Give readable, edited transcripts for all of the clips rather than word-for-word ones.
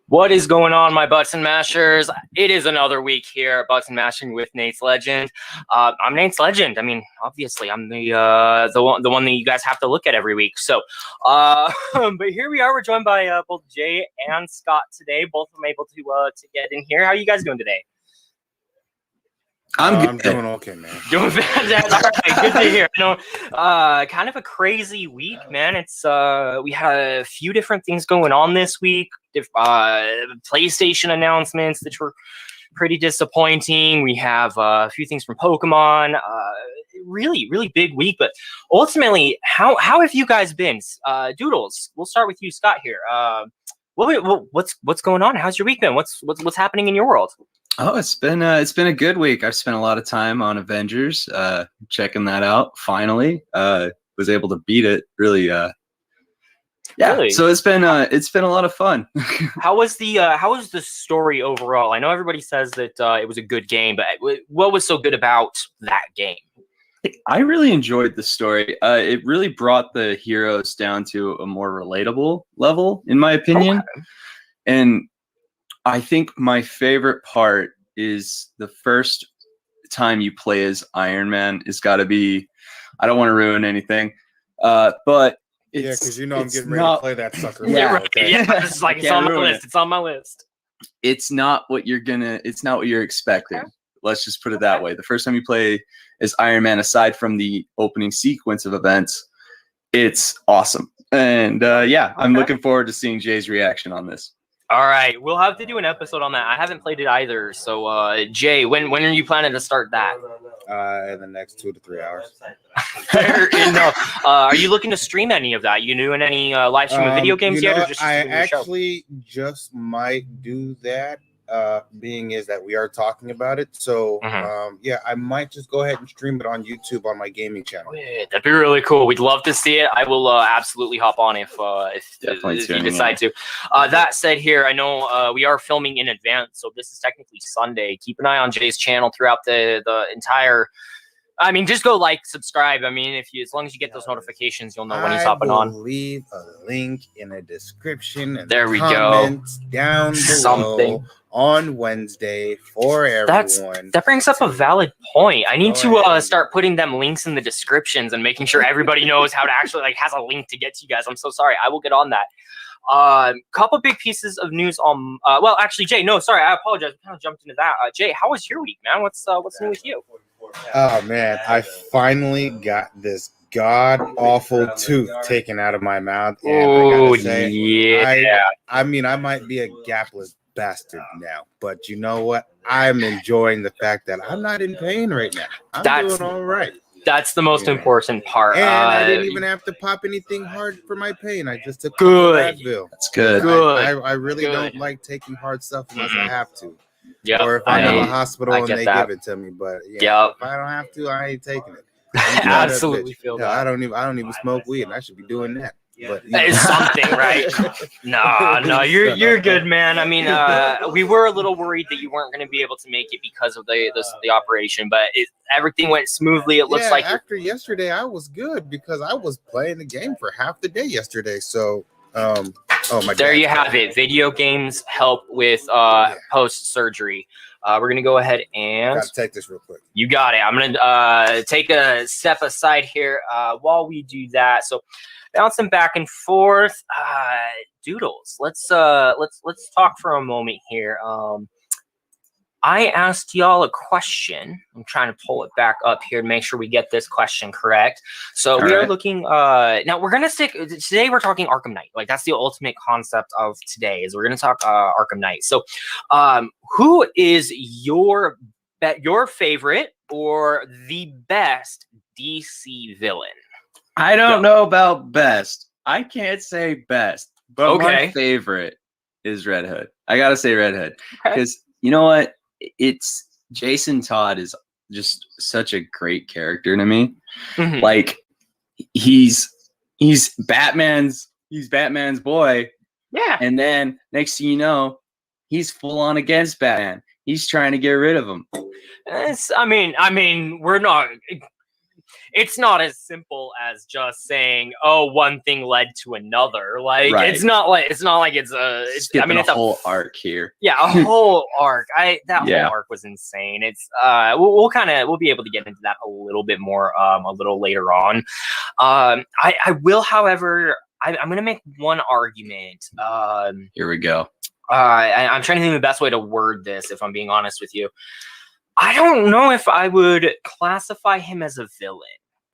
What is going on, my button mashers? It is another week here, button mashing with Nateslegend. I'm Nateslegend. I mean, obviously, I'm the one that you guys have to look at every week. So, but here we are. We're joined by both Jay and Scott today. Both of them able to get in here. How are you guys doing today? I'm doing okay, man. Doing fantastic. All right, good to hear. Kind of a crazy week, man. It's we had a few different things going on this week. PlayStation announcements that were pretty disappointing. We have a few things from Pokemon. Really big week. But ultimately, how have you guys been? Doodles, we'll start with you, Scott. Here. What's going on? How's your week been? What's happening in your world? Oh, it's been a good week. I've spent a lot of time on Avengers, checking that out. Finally, was able to beat it. Really, Really? So it's been a lot of fun. How was the story overall? I know everybody says that it was a good game, but what was so good about that game? I really enjoyed the story. It really brought the heroes down to a more relatable level, in my opinion. Okay. And I think my favorite part is the first time you play as Iron Man is got to be. I don't want to ruin anything, but because I'm getting ready to play that sucker. Yeah, okay. Yeah, it's like it's on my list. It's on my list. It's not what you're expecting. Okay. Let's just put it that way. The first time you play as Iron Man, aside from the opening sequence of events, it's awesome. And I'm looking forward to seeing Jay's reaction on this. All right, we'll have to do an episode on that. I haven't played it either. So, Jay, when are you planning to start that? In the next 2 to 3 hours. Fair enough. Are you looking to stream any of that? You doing any live stream of video games yet? Or just I actually just might do that. Being is that we are talking about it, so I might just go ahead and stream it on YouTube on my gaming channel. Yeah, that'd be really cool. We'd love to see it. I will absolutely hop on if you decide to. That said, here I know we are filming in advance, so this is technically Sunday. Keep an eye on Jay's channel throughout the entire. I mean, just go like, subscribe. I mean, as long as you get those notifications, you'll know when he's hopping on. I'll leave a link in the description and there we go down below on Wednesday for everyone. That brings up a valid point. I need to start putting them links in the descriptions and making sure everybody knows how to actually has a link to get to you guys. I'm so sorry. I will get on that. Couple big pieces of news on. Well, actually, Jay. No, sorry. I apologize. I kind of jumped into that. Jay, how was your week, man? What's new with you? Oh man, I finally got this god awful tooth taken out of my mouth. Oh yeah. I mean, I might be a gapless bastard now, but you know what? I'm enjoying the fact that I'm not in pain right now. I'm doing all right. That's the most important part. And I didn't even have to pop anything hard for my pain. I just took Advil. That's good. I really don't like taking hard stuff unless I have to. Yeah, or if I'm in the hospital and they give it to me, but if I don't have to, I ain't taking it. Absolutely feel that. I don't even smoke weed, and I should be doing that. But it's something, right? No, you're good, man. I mean, we were a little worried that you weren't going to be able to make it because of the operation, but everything went smoothly. It looks like after yesterday, I was good because I was playing the game for half the day yesterday. So. There you have it. Video games help with post-surgery. We're going to go ahead and... Gotta take this real quick. You got it. I'm going to take a step aside here while we do that. So bouncing back and forth. Doodles, let's talk for a moment here. I asked y'all a question. I'm trying to pull it back up here to make sure we get this question correct. So we are looking, now we're going to today we're talking Arkham Knight. Like that's the ultimate concept of today is we're going to talk Arkham Knight. So who is your favorite or the best DC villain? I don't know about best. I can't say best, but my favorite is Red Hood. I got to say Red Hood because you know what? It's Jason Todd is just such a great character to me. Mm-hmm. Like he's Batman's boy. Yeah. And then next thing you know, he's full on against Batman. He's trying to get rid of him. I mean, we're not it's not as simple as just saying, "Oh, one thing led to another." Like it's not like it's a. I mean, it's a whole arc here. Yeah, a whole arc. That whole arc was insane. It's we'll be able to get into that a little bit more a little later on. I will, however, I'm going to make one argument. Here we go. I'm trying to think of the best way to word this, if I'm being honest with you. I don't know if I would classify him as a villain,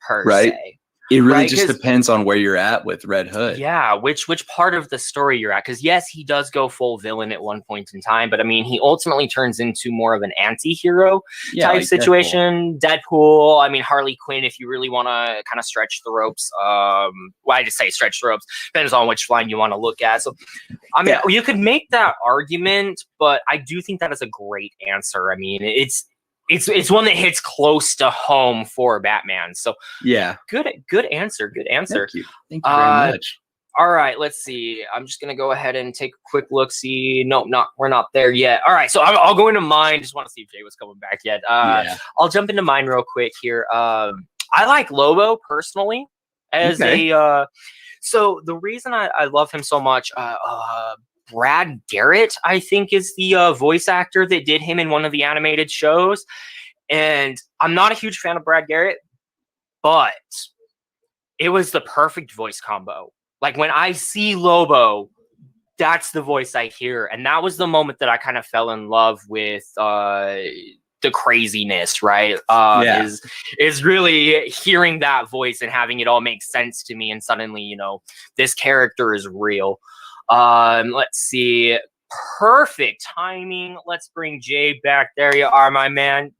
per se. It really just depends on where you're at with Red Hood. Yeah, which part of the story you're at. Because, yes, he does go full villain at one point in time. But, I mean, he ultimately turns into more of an anti-hero type situation. Deadpool. I mean, Harley Quinn, if you really want to kind of stretch the ropes. Well, I just say stretch the ropes. Depends on which line you want to look at. So, I mean, you could make that argument. But I do think that is a great answer. I mean, it's one that hits close to home for Batman. So good answer. Good answer. Thank you very much. All right, let's see. I'm just gonna go ahead and take a quick look. See, nope, we're not there yet. All right, so I'll go into mine. Just want to see if Jay was coming back yet. I'll jump into mine real quick here. I like Lobo personally as a. So the reason I love him so much, Brad Garrett, I think, is the voice actor that did him in one of the animated shows. And I'm not a huge fan of Brad Garrett, but it was the perfect voice combo. Like when I see Lobo, that's the voice I hear. And that was the moment that I kind of fell in love with the craziness, right? Is really hearing that voice and having it all make sense to me. And suddenly, this character is real. Let's see. Perfect timing. Let's bring Jay back. There you are, my man.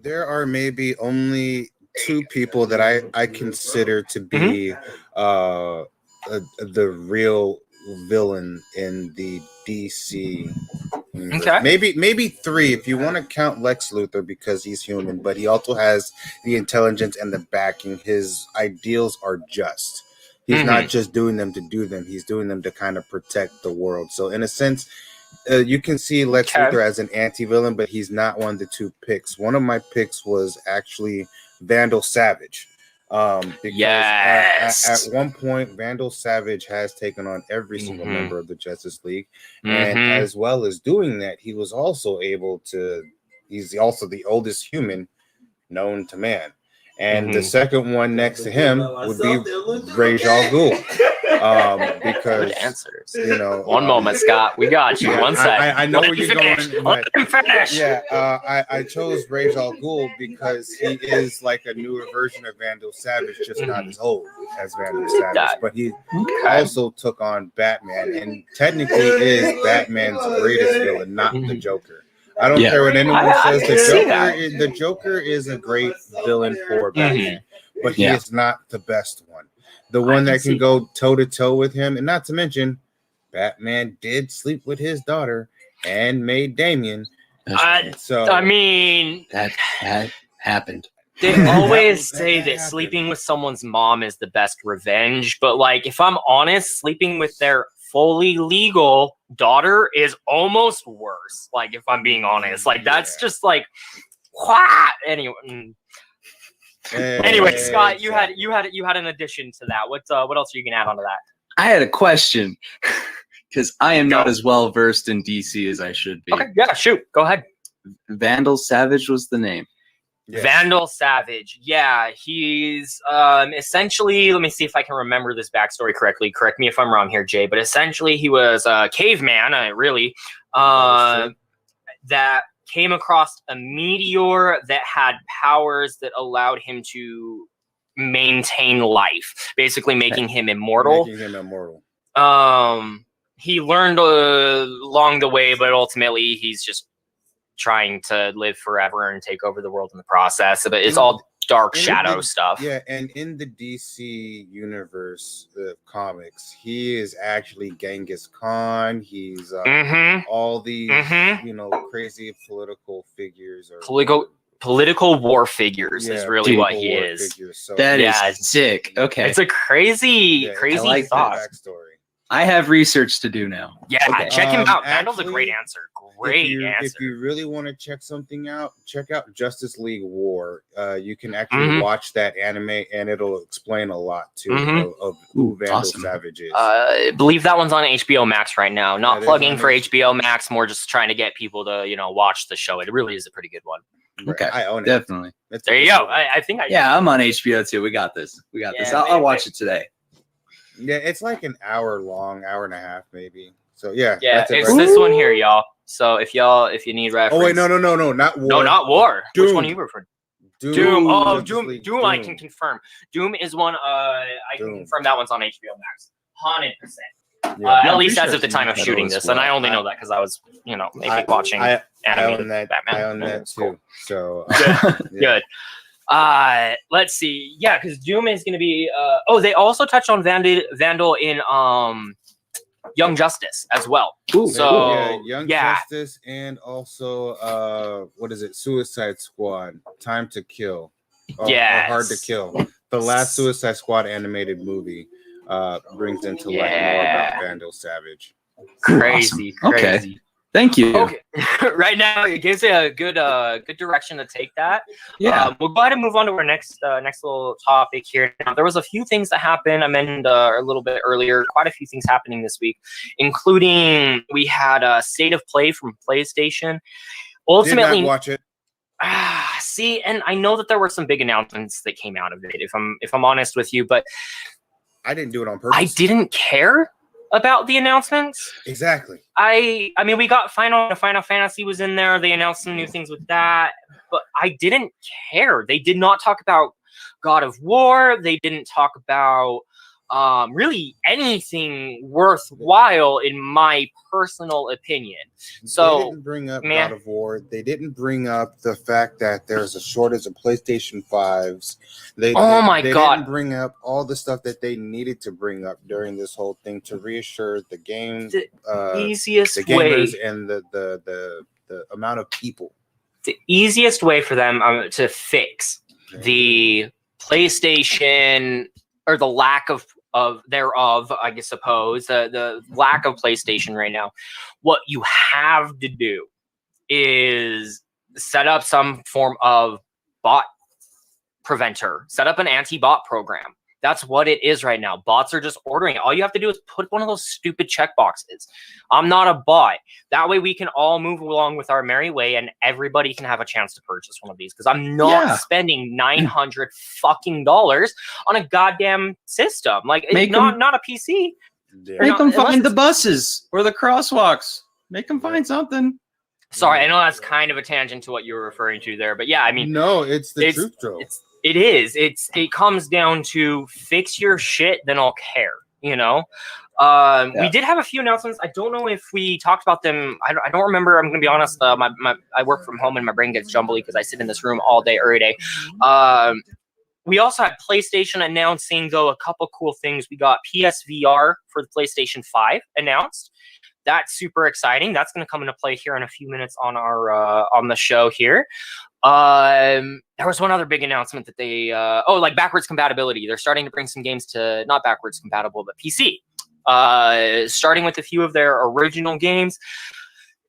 There are maybe only two people that I consider to be the real villain in the DC. Okay. Maybe three if you want to count Lex Luthor because he's human, but he also has the intelligence and the backing. His ideals are just. He's not just doing them to do them. He's doing them to kind of protect the world. So in a sense, you can see Lex Luthor as an anti-villain, but he's not one of the two picks. One of my picks was actually Vandal Savage. Because at one point, Vandal Savage has taken on every single member of the Justice League. And as well as doing that, he was also able to, he's also the oldest human known to man. And the second one next to him would be Ra's al Ghul. Because good answers. One moment, Scott. We got you. One sec. I know where you're going. Let him finish. Yeah, I chose Ra's al Ghul because he is like a newer version of Vandal Savage, just not as old as Vandal Savage. But he also took on Batman, and technically is Batman's greatest villain, not the Joker. I don't care what anyone says. The Joker is a great villain for Batman, but he is not the best one. The one that can go toe to toe with him, and not to mention, Batman did sleep with his daughter and made Damian. So I mean, that happened. They always say that sleeping with someone's mom is the best revenge, but like, if I'm honest, sleeping with their fully legal daughter is almost worse. Like, if I'm being honest, like that's just like, what? Anyway, Scott, you had an addition to that. What else are you gonna add onto that? I had a question because I am not as well versed in DC as I should be. Okay, yeah, shoot, go ahead. Vandal Savage was the name. Yes. Vandal Savage. Yeah, he's essentially, let me see if I can remember this backstory correctly. Correct me if I'm wrong here, Jay, but essentially he was a caveman, that came across a meteor that had powers that allowed him to maintain life, basically making him immortal. He learned along the way, but ultimately he's just trying to live forever and take over the world in the process. But it's all dark shadow stuff. Yeah, and in the DC universe of comics, he is actually Genghis Khan. He's all these crazy political figures or political war figures is really what he is. So that is sick. Okay, it's a crazy I like thought. Backstory. I have research to do now. Yeah, Okay. check him out. Vandal's a Actually, great answer. Great answer. If you really want to check something out, check out Justice League War. You can actually watch that anime, and it'll explain a lot too of who Vandal Savage is. I believe that one's on HBO Max right now. Not That plugging for HBO Max, more just trying to get people to watch the show. It really is a pretty good one. Okay, I own it. Definitely. There you go. I think I'm on HBO too. We got this. I'll watch it today. Yeah, it's like an hour long, hour and a half maybe. So yeah, it's this one here, y'all. So if you need reference. Oh wait, no, not War. No, not War. Doom. Which one are you referring? Doom. Oh, Doom. I can confirm. Doom is one. I can confirm that one's on HBO Max. 100%. At least as of the time of shooting this, and I only know that because I was, maybe watching. I own Batman. I own that too. Cool. So Good. Let's see. Yeah, because Doom is going to be. They also touched on Vandal in Young Justice as well. Ooh, so Young Justice, and also what is it? Suicide Squad. Time to Kill. Or Hard to Kill. The last Suicide Squad animated movie brings into light more about Vandal Savage. Crazy. Okay. Thank you. Okay. Right now, it gives you a good direction to take that. Yeah. We'll go ahead and move on to our next little topic here. Now, there was a few things that happened. I mentioned a little bit earlier. Quite a few things happening this week, including we had a State of Play from PlayStation. Ultimately, did not watch it. See, and I know that there were some big announcements that came out of it. If I'm honest with you, but I didn't do it on purpose. I didn't care about the announcements. Exactly. I mean, we got Final Fantasy was in there. They announced some new things with that, but I didn't care. They did not talk about God of War. They didn't talk about really anything worthwhile, in my personal opinion. So they didn't bring up God of War. They didn't bring up the fact that there's a shortage of PlayStation 5s. They didn't bring up all the stuff that they needed to bring up during this whole thing to reassure the game, the gamers, and the amount of people. The easiest way for them to fix the PlayStation, or the lack of thereof, I guess, suppose the lack of PlayStation right now, what you have to do is set up some form of bot preventer, set up an anti-bot program. That's what it is right now. Bots are just ordering it. All you have to do is put one of those stupid check boxes. I'm not a bot. That way we can all move along with our merry way, and everybody can have a chance to purchase one of these. Because I'm not spending $900 fucking dollars on a goddamn system. Like, not a PC. Make them find the buses or the crosswalks. Make them find something. Sorry, I know that's kind of a tangent to what you were referring to there, but yeah, I mean, no, it's the truth, though. It is. It comes down to fix your shit, then I'll care. We did have a few announcements. I don't know if we talked about them. I don't remember. I'm going to be honest. I work from home and my brain gets jumbly because I sit in this room all day, every day. We also had PlayStation announcing, though, a couple cool things. We got PSVR for the PlayStation 5 announced. That's super exciting. That's going to come into play here in a few minutes on our on the show here. There was one other big announcement that they like backwards compatibility. They're starting to bring some games to not backwards compatible, but PC. Starting with a few of their original games.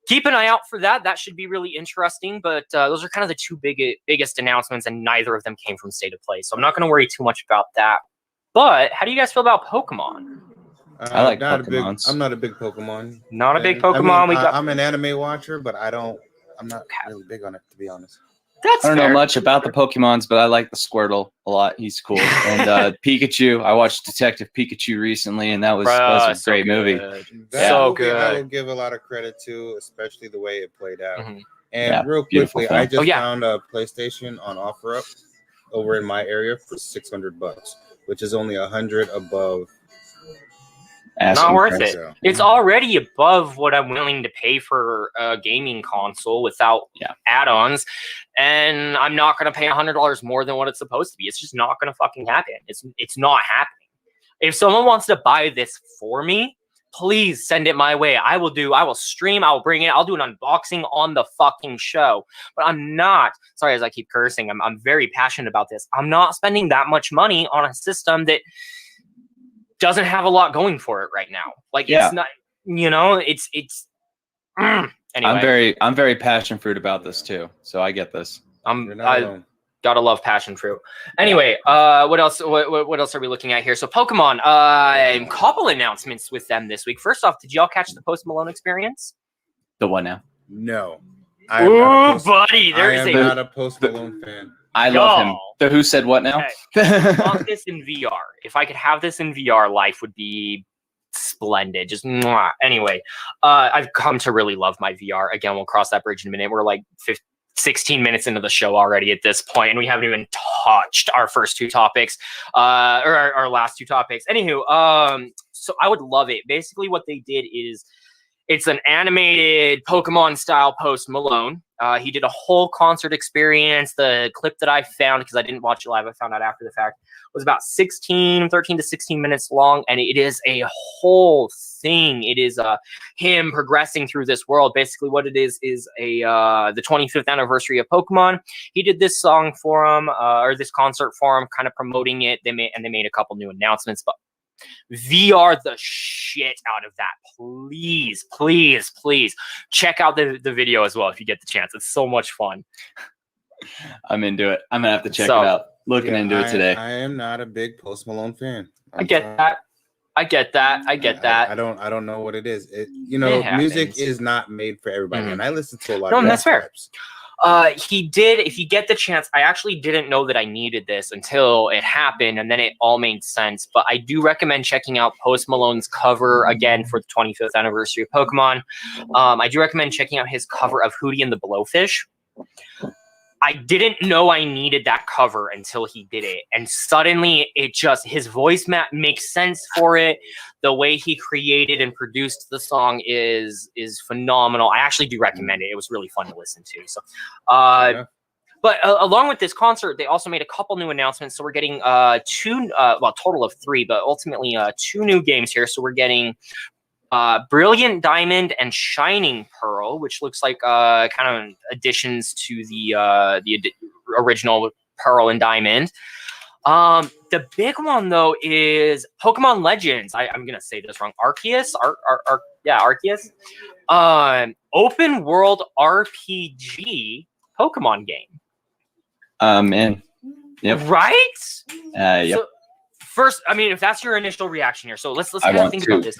Keep an eye out for that. That should be really interesting. But those are kind of the two biggest announcements, and neither of them came from State of Play. So I'm not going to worry too much about that. But how do you guys feel about Pokemon? I like Pokemon. I'm not a big Pokemon. Not a big Pokemon. I mean, I'm an anime watcher, but I'm not really big on it, to be honest. I don't know much about the Pokemons, but I like the Squirtle a lot. He's cool. And Pikachu. I watched Detective Pikachu recently, and that was a great movie. So good. I will give a lot of credit to, especially the way it played out. Mm-hmm. And real quickly, I just found a PlayStation on OfferUp over in my area for $600, which is only $100 above. Not worth it. It's already above what I'm willing to pay for a gaming console without add-ons, and I'm not going to pay $100 more than what it's supposed to be. It's just not going to fucking happen. It's not happening. If someone wants to buy this for me, please send it my way. I will stream. I will bring it. I'll do an unboxing on the fucking show. But I'm not. Sorry, as I keep cursing. I'm very passionate about this. I'm not spending that much money on a system that doesn't have a lot going for it right now. Like it's not, it's anyway. I'm very passion fruit about this too. So I get this. I gotta love passion fruit. Anyway, what else? What else are we looking at here? So Pokemon, couple announcements with them this week. First off, did y'all catch the Post Malone experience? The what now? No. Ooh, buddy, I am not a Post Malone fan. I love him. The Who Said What now? I want this in VR. If I could have this in VR, life would be splendid. Just mwah. Anyway, I've come to really love my VR. Again, we'll cross that bridge in a minute. We're like 16 minutes into the show already at this point, and we haven't even touched our first two topics, or our last two topics. Anywho, so I would love it. Basically, what they did is it's an animated Pokemon style Post Malone. He did a whole concert experience. The clip that I found, because I didn't watch it live, I found out after the fact, was about 13 to 16 minutes long. And it is a whole thing. It is him progressing through this world. Basically what it is the 25th anniversary of Pokemon. He did this song for him, or this concert for him, kind of promoting it. They made a couple new announcements, but VR the shit out of that. Please, please, please check out the video as well if you get the chance. It's so much fun. I'm into it. I'm gonna have to check it out. Looking into it today. I am not a big Post Malone fan. I get that. I get that. I don't know what it is. Music is not made for everybody, and I listen to a lot. No, that's fair. He did, if you get the chance, I actually didn't know that I needed this until it happened, and then it all made sense. But I do recommend checking out Post Malone's cover again for the 25th anniversary of Pokemon. I do recommend checking out his cover of Hootie and the Blowfish. I didn't know I needed that cover until he did it. And suddenly his voice makes sense for it. The way he created and produced the song is phenomenal. I actually do recommend it. It was really fun to listen to. So, but along with this concert, they also made a couple new announcements. So we're getting total of 3, but ultimately 2 new games here. So we're getting Brilliant Diamond and Shining Pearl, which looks like kind of additions to the original Pearl and Diamond. The big one though is Pokemon Legends. I'm gonna say this wrong. Arceus, Arceus. Open world RPG Pokemon game. Man. Yep. Right? Yep. So, first, I mean, if that's your initial reaction here, so let's kind of think about this.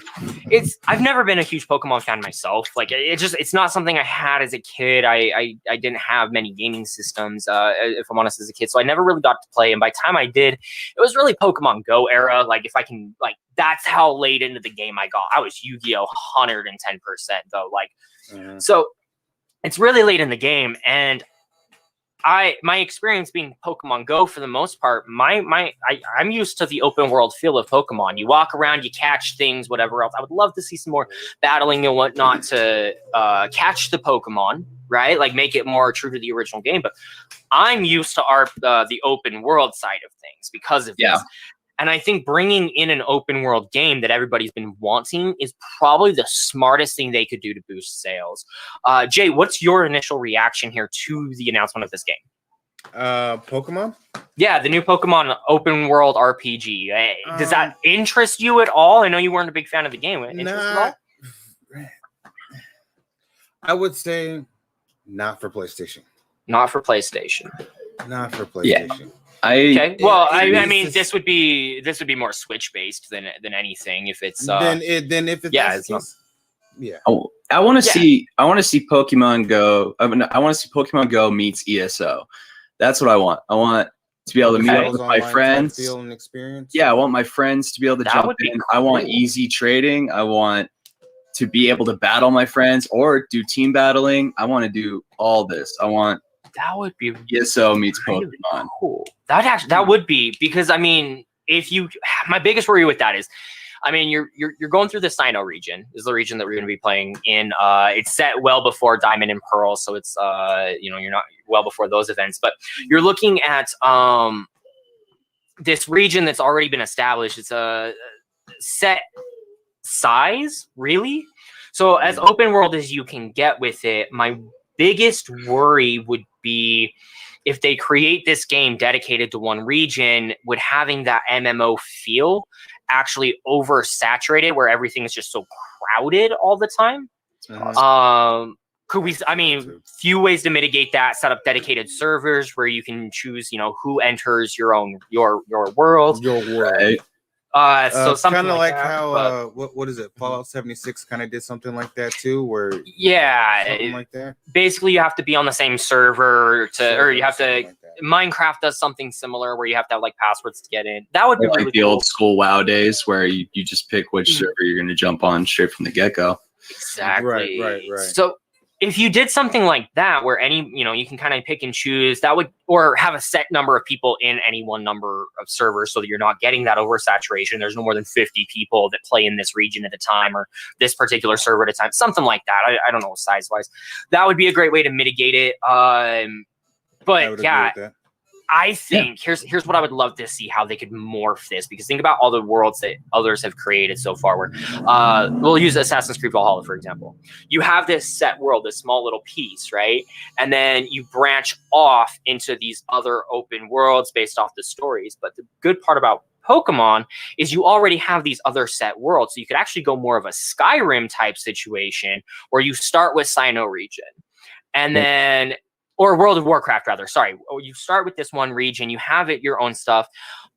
I've never been a huge Pokemon fan myself. Like, it's not something I had as a kid. I didn't have many gaming systems, if I'm honest, as a kid. So I never really got to play. And by the time I did, it was really Pokemon Go era. Like, if I can, like, that's how late into the game I got. I was Yu-Gi-Oh 110% though. Like, so it's really late in the game, and my experience being Pokemon Go for the most part, I'm used to the open world feel of Pokemon. You walk around, you catch things, whatever else. I would love to see some more battling and whatnot to catch the Pokemon, right? Like make it more true to the original game. But I'm used to the open world side of things because of this. And I think bringing in an open world game that everybody's been wanting is probably the smartest thing they could do to boost sales. Jay, what's your initial reaction here to the announcement of this game? Pokemon? Yeah, the new Pokemon open world RPG. Does that interest you at all? I know you weren't a big fan of the game. I would say not for PlayStation. Not for PlayStation. Not for PlayStation. Yeah. Okay. Well, I mean, this would be more Switch based than anything. If it's I want to see Pokemon Go. I want to see Pokemon Go meets ESO. That's what I want. I want to be able to meet up with my friends. Feel and experience. Yeah, I want my friends to be able to jump in. Cool. I want easy trading. I want to be able to battle my friends or do team battling. I want to do all this. That would be ESO meets Pokemon. Cool. That would be, because I mean, my biggest worry with that is, I mean, you're going through the Sinnoh region. Is the region that we're going to be playing in. It's set well before Diamond and Pearl, so it's you're not well before those events, but you're looking at this region that's already been established. It's a set size, really. So as open world as you can get with it, my biggest worry would be if they create this game dedicated to one region, would having that MMO feel actually oversaturated where everything is just so crowded all the time? Could we, I mean, few ways to mitigate that: set up dedicated servers where you can choose, you know, who enters your world. Right. So something kind of like that, how what is it? Fallout 76 kind of did something like that too, where something like that. Basically, you have to be on the same server or you have to. Like Minecraft does something similar where you have to have like passwords to get in. That would be like really the cool. old school WoW days where you just pick which server you're going to jump on straight from the get-go. Exactly. Right. So if you did something like that, where you can kind of pick and choose, that would, or have a set number of people in any one number of servers so that you're not getting that oversaturation. There's no more than 50 people that play in this region at a time or this particular server at a time, something like that. I don't know size-wise. That would be a great way to mitigate it. But yeah, I think here's what I would love to see, how they could morph this, because think about all the worlds that others have created so far. Where we'll use Assassin's Creed Valhalla, for example. You have this set world, this small little piece, right? And then you branch off into these other open worlds based off the stories. But the good part about Pokemon is you already have these other set worlds. So you could actually go more of a Skyrim type situation where you start with Sinnoh region and then... or World of Warcraft, rather. Sorry. You start with this one region, you have it, your own stuff,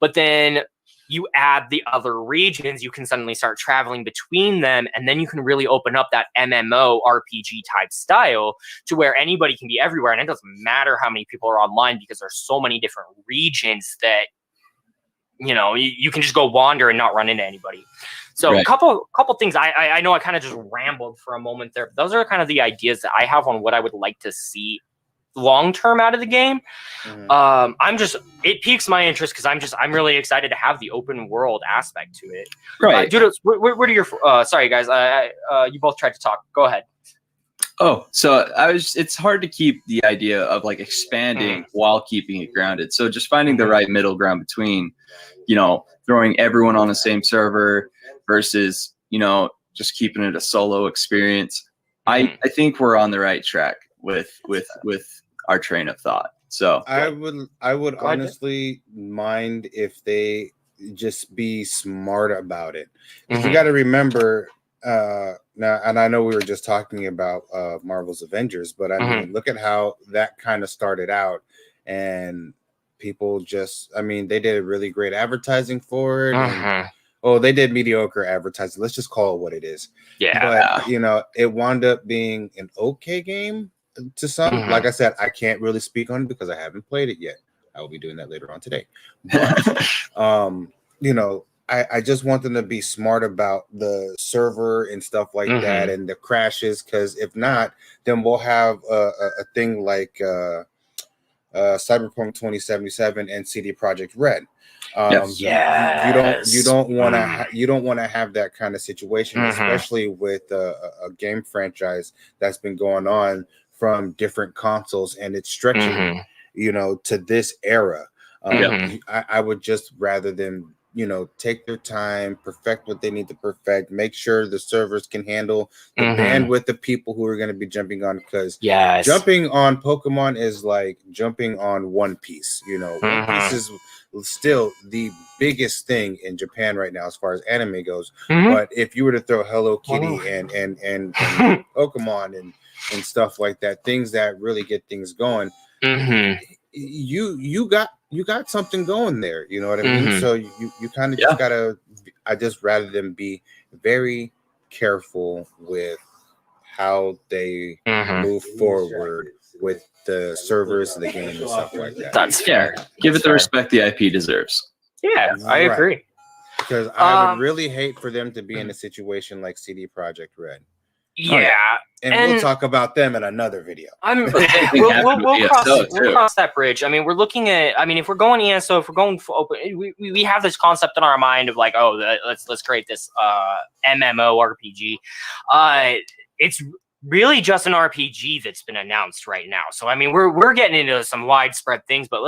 but then you add the other regions, you can suddenly start traveling between them, and then you can really open up that MMO RPG type style to where anybody can be everywhere, and it doesn't matter how many people are online because there's so many different regions that, you can just go wander and not run into anybody. So a couple things. I know I kind of just rambled for a moment there, but those are kind of the ideas that I have on what I would like to see long term out of the game. It piques my interest because I'm really excited to have the open world aspect to it. Right. Dude, what are your sorry guys, you both tried to talk. Go ahead. Oh, so it's hard to keep the idea of like expanding while keeping it grounded. So just finding the right middle ground between, throwing everyone on the same server versus, just keeping it a solo experience. I think we're on the right track with our train of thought. So I would honestly mind if they just be smart about it. You got to remember now, and I know we were just talking about Marvel's Avengers, but I mean, look at how that kind of started out, and people they did really great advertising for it. And, they did mediocre advertising. Let's just call it what it is. Yeah. But it wound up being an okay game to some. Like I said, I can't really speak on it because I haven't played it yet. I will be doing that later on today. But, I just want them to be smart about the server and stuff like that and the crashes, because if not, then we'll have a thing like Cyberpunk 2077 and CD Projekt Red. You don't want to have that kind of situation, especially with a game franchise that's been going on from different consoles and it's stretching to this era. I would just rather them take their time, perfect what they need to perfect, make sure the servers can handle the bandwidth of people who are going to be jumping on, because jumping on Pokemon is like jumping on One Piece. One Piece is still the biggest thing in Japan right now as far as anime goes. But if you were to throw Hello Kitty and Pokemon and stuff like that, things that really get things going, you got something going there, you know what I mean? So you kind of just gotta, I just rather them be very careful with how they move forward with the servers, the game, and stuff like that. That's fair. Give it the respect the IP deserves. Yeah, I agree. Because I would really hate for them to be in a situation like CD Projekt Red. Yeah. And we'll talk about them in another video. We'll cross that bridge. I mean, we're looking at, if we're going ESO, if we're going for open, we have this concept in our mind of like, let's create this MMO RPG. It's really just an RPG that's been announced right now. So we're getting into some widespread things, but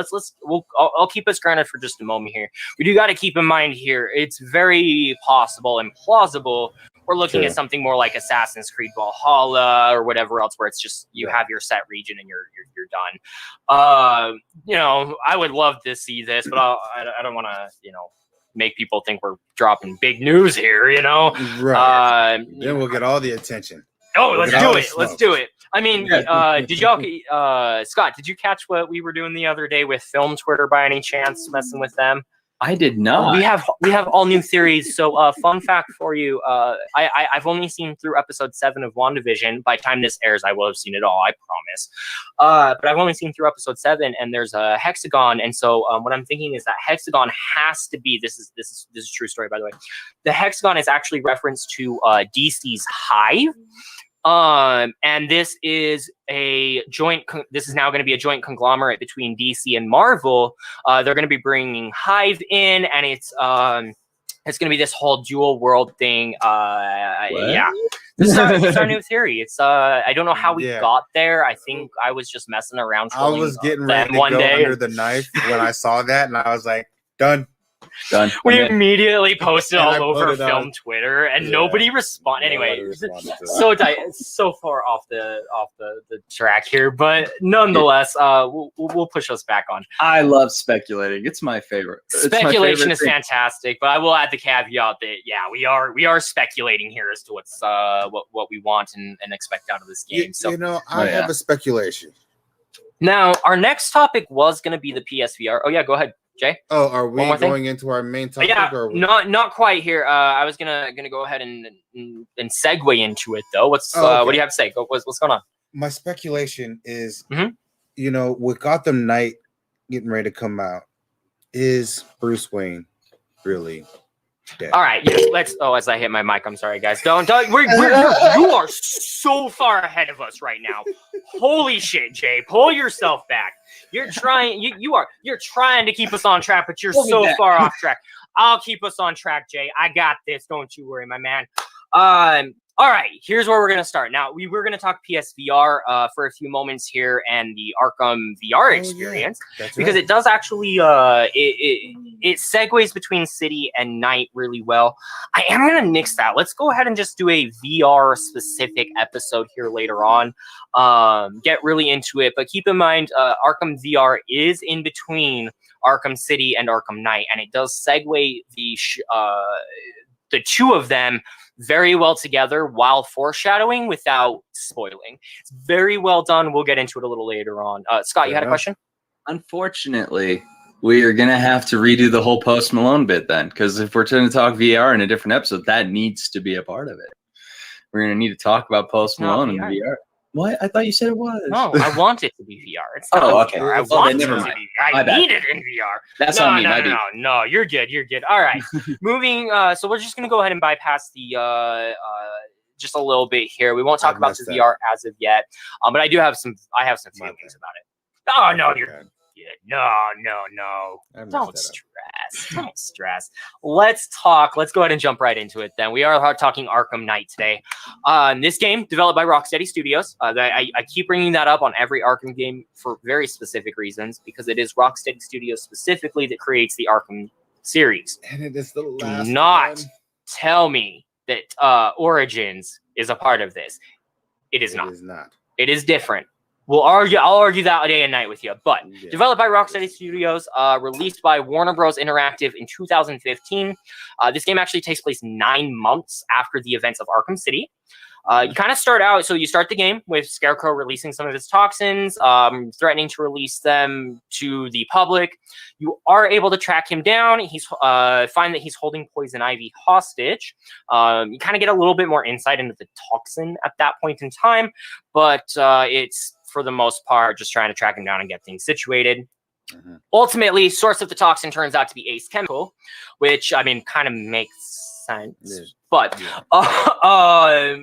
I'll keep us grounded for just a moment here. We do got to keep in mind here, it's very possible and plausible we're looking at something more like Assassin's Creed Valhalla or whatever else, where it's just you have your set region and you're done. You know, I would love to see this, but I don't want to, you know, make people think we're dropping big news here, you know. Right. Then we'll get all the attention. Oh, let's do it. Let's do it. I mean, did y'all, Scott, did you catch what we were doing the other day with Film Twitter by any chance, messing with them? I did not. We have all new theories. So, fun fact for you: I've only seen through episode 7 of WandaVision. By the time this airs, I will have seen it all. I promise. But I've only seen through episode 7, and there's a hexagon. And so, what I'm thinking is that hexagon has to be. This is a true story, by the way. The hexagon is actually reference to DC's Hive. And this is a joint. This is now going to be a joint conglomerate between DC and Marvel. They're going to be bringing Hive in, and it's going to be this whole dual world thing. Yeah, this is our new theory. It's I don't know how we got there. I think I was just messing around. I was getting ready to go under the knife when I saw that, and I was like, done. We immediately posted all over Film Twitter, and nobody responded. Anyway, so far off the track here, but nonetheless, we'll push us back on. I love speculating; it's my favorite. Speculation is fantastic, but I will add the caveat that we are speculating here as to what's what we want and expect out of this game. So I have a speculation. Now, our next topic was going to be the PSVR. Oh yeah, go ahead, Jay. Oh, are we going into our main topic? Yeah, not quite here. I was gonna go ahead and segue into it though. What do you have to say? What's going on? My speculation is, with Gotham Knight getting ready to come out, is Bruce Wayne really dead? All right, let's. Oh, as I hit my mic, I'm sorry, guys. Don't. You are so far ahead of us right now. Holy shit, Jay! Pull yourself back. You're trying. You're trying to keep us on track, but you're so far off track. I'll keep us on track, Jay. I got this. Don't you worry, my man. All right, here's where we're going to start. Now, we were going to talk PSVR for a few moments here and the Arkham VR experience, because it does actually, it segues between City and Night really well. I am going to nix that. Let's go ahead and just do a VR-specific episode here later on. Get really into it, but keep in mind, Arkham VR is in between Arkham City and Arkham Knight, and it does segue the two of them very well together while foreshadowing without spoiling. It's very well done. We'll get into it a little later on. Scott, you had a question? Unfortunately, we are going to have to redo the whole Post Malone bit then, because if we're going to talk VR in a different episode, that needs to be a part of it. We're going to need to talk about Post Malone and VR. What? I thought you said it was. No, I want it to be VR. It's not okay. I want it to be. I need it in VR. That's on me. No, you're good. You're good. All right. Moving. So we're just going to go ahead and bypass the just a little bit here. We won't talk about the VR as of yet. But I have some feelings about it. Oh, no, you're good. No. Don't stress. Let's talk. Let's go ahead and jump right into it then. We are talking Arkham Knight today. This game, developed by Rocksteady Studios. I keep bringing that up on every Arkham game for very specific reasons, because it is Rocksteady Studios specifically that creates the Arkham series. And it is the last Do not tell me that Origins is a part of this. It is not. It is not. It is different. I'll argue that day and night with you. But developed by Rocksteady Studios, released by Warner Bros. Interactive in 2015. This game actually takes place 9 months after the events of Arkham City. You kind of start out, so you start the game with Scarecrow releasing some of his toxins, threatening to release them to the public. You are able to track him down. He's find that he's holding Poison Ivy hostage. You kind of get a little bit more insight into the toxin at that point in time, but it's, for the most part, just trying to track him down and get things situated. Mm-hmm. Ultimately, source of the toxin turns out to be Ace Chemical, which, I mean, kind of makes sense. Yeah. But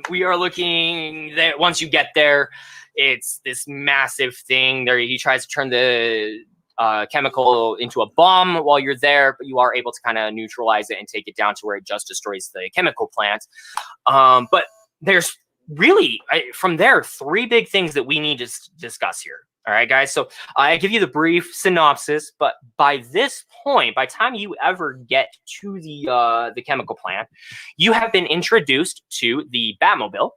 we are looking that once you get there, it's this massive thing. There, he tries to turn the chemical into a bomb while you're there, but you are able to kind of neutralize it and take it down to where it just destroys the chemical plant. But there's really, from there, 3 big things that we need to discuss here. All right, guys. So I give you the brief synopsis, but by this point, by the time you ever get to the chemical plant, you have been introduced to the Batmobile.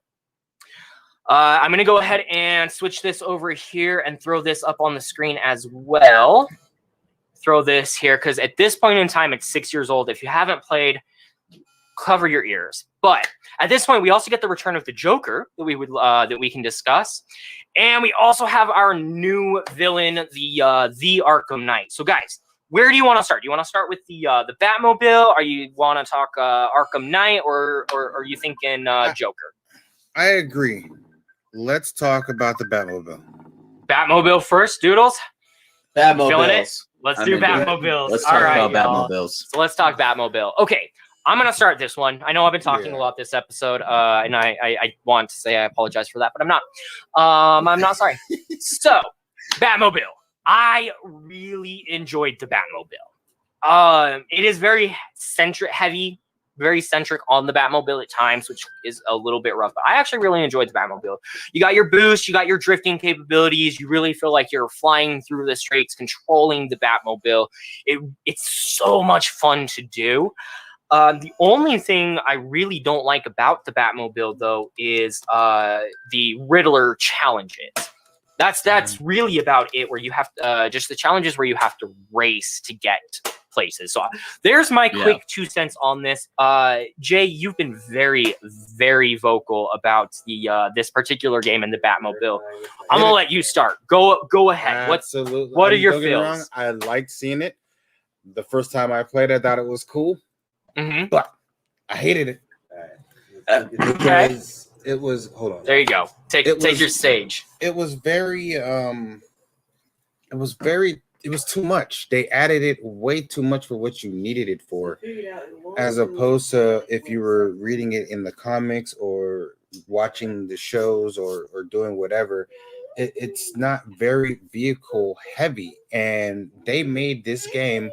I'm going to go ahead and switch this over here and throw this up on the screen as well. Throw this here because at this point in time, it's 6 years old. If you haven't played, cover your ears. But at this point, we also get the return of the Joker that we can discuss, and we also have our new villain, the Arkham Knight. So, guys, where do you want to start? Do you want to start with the Batmobile, or you want to talk Arkham Knight, or are you thinking Joker? I agree. Let's talk about the Batmobile. Batmobile first, Doodles. Batmobiles. Feeling it? Let's do Batmobiles. Let's talk about Batmobiles. So let's talk Batmobile. Okay. I'm going to start this one. I know I've been talking a lot this episode, and I want to say I apologize for that, but I'm not. I'm not sorry. So, Batmobile. I really enjoyed the Batmobile. It is very heavy, very centric on the Batmobile at times, which is a little bit rough, but I actually really enjoyed the Batmobile. You got your boost, you got your drifting capabilities, you really feel like you're flying through the streets, controlling the Batmobile. It's so much fun to do. The only thing I really don't like about the Batmobile, though, is the Riddler challenges. That's really about it, where you have to, just the challenges where you have to race to get places. So there's my quick 2 cents on this. Jay, you've been very, very vocal about this particular game and the Batmobile. I'm gonna let you start. Go ahead. Absolutely. What are your Don't get me wrong, feels? I liked seeing it. The first time I played, I thought it was cool. Mm-hmm. But I hated it because it was. Hold on. There you go. Take your stage. It was very. It was too much. They added it way too much for what you needed it for, as opposed to if you were reading it in the comics or watching the shows or doing whatever. It's not very vehicle heavy, and they made this game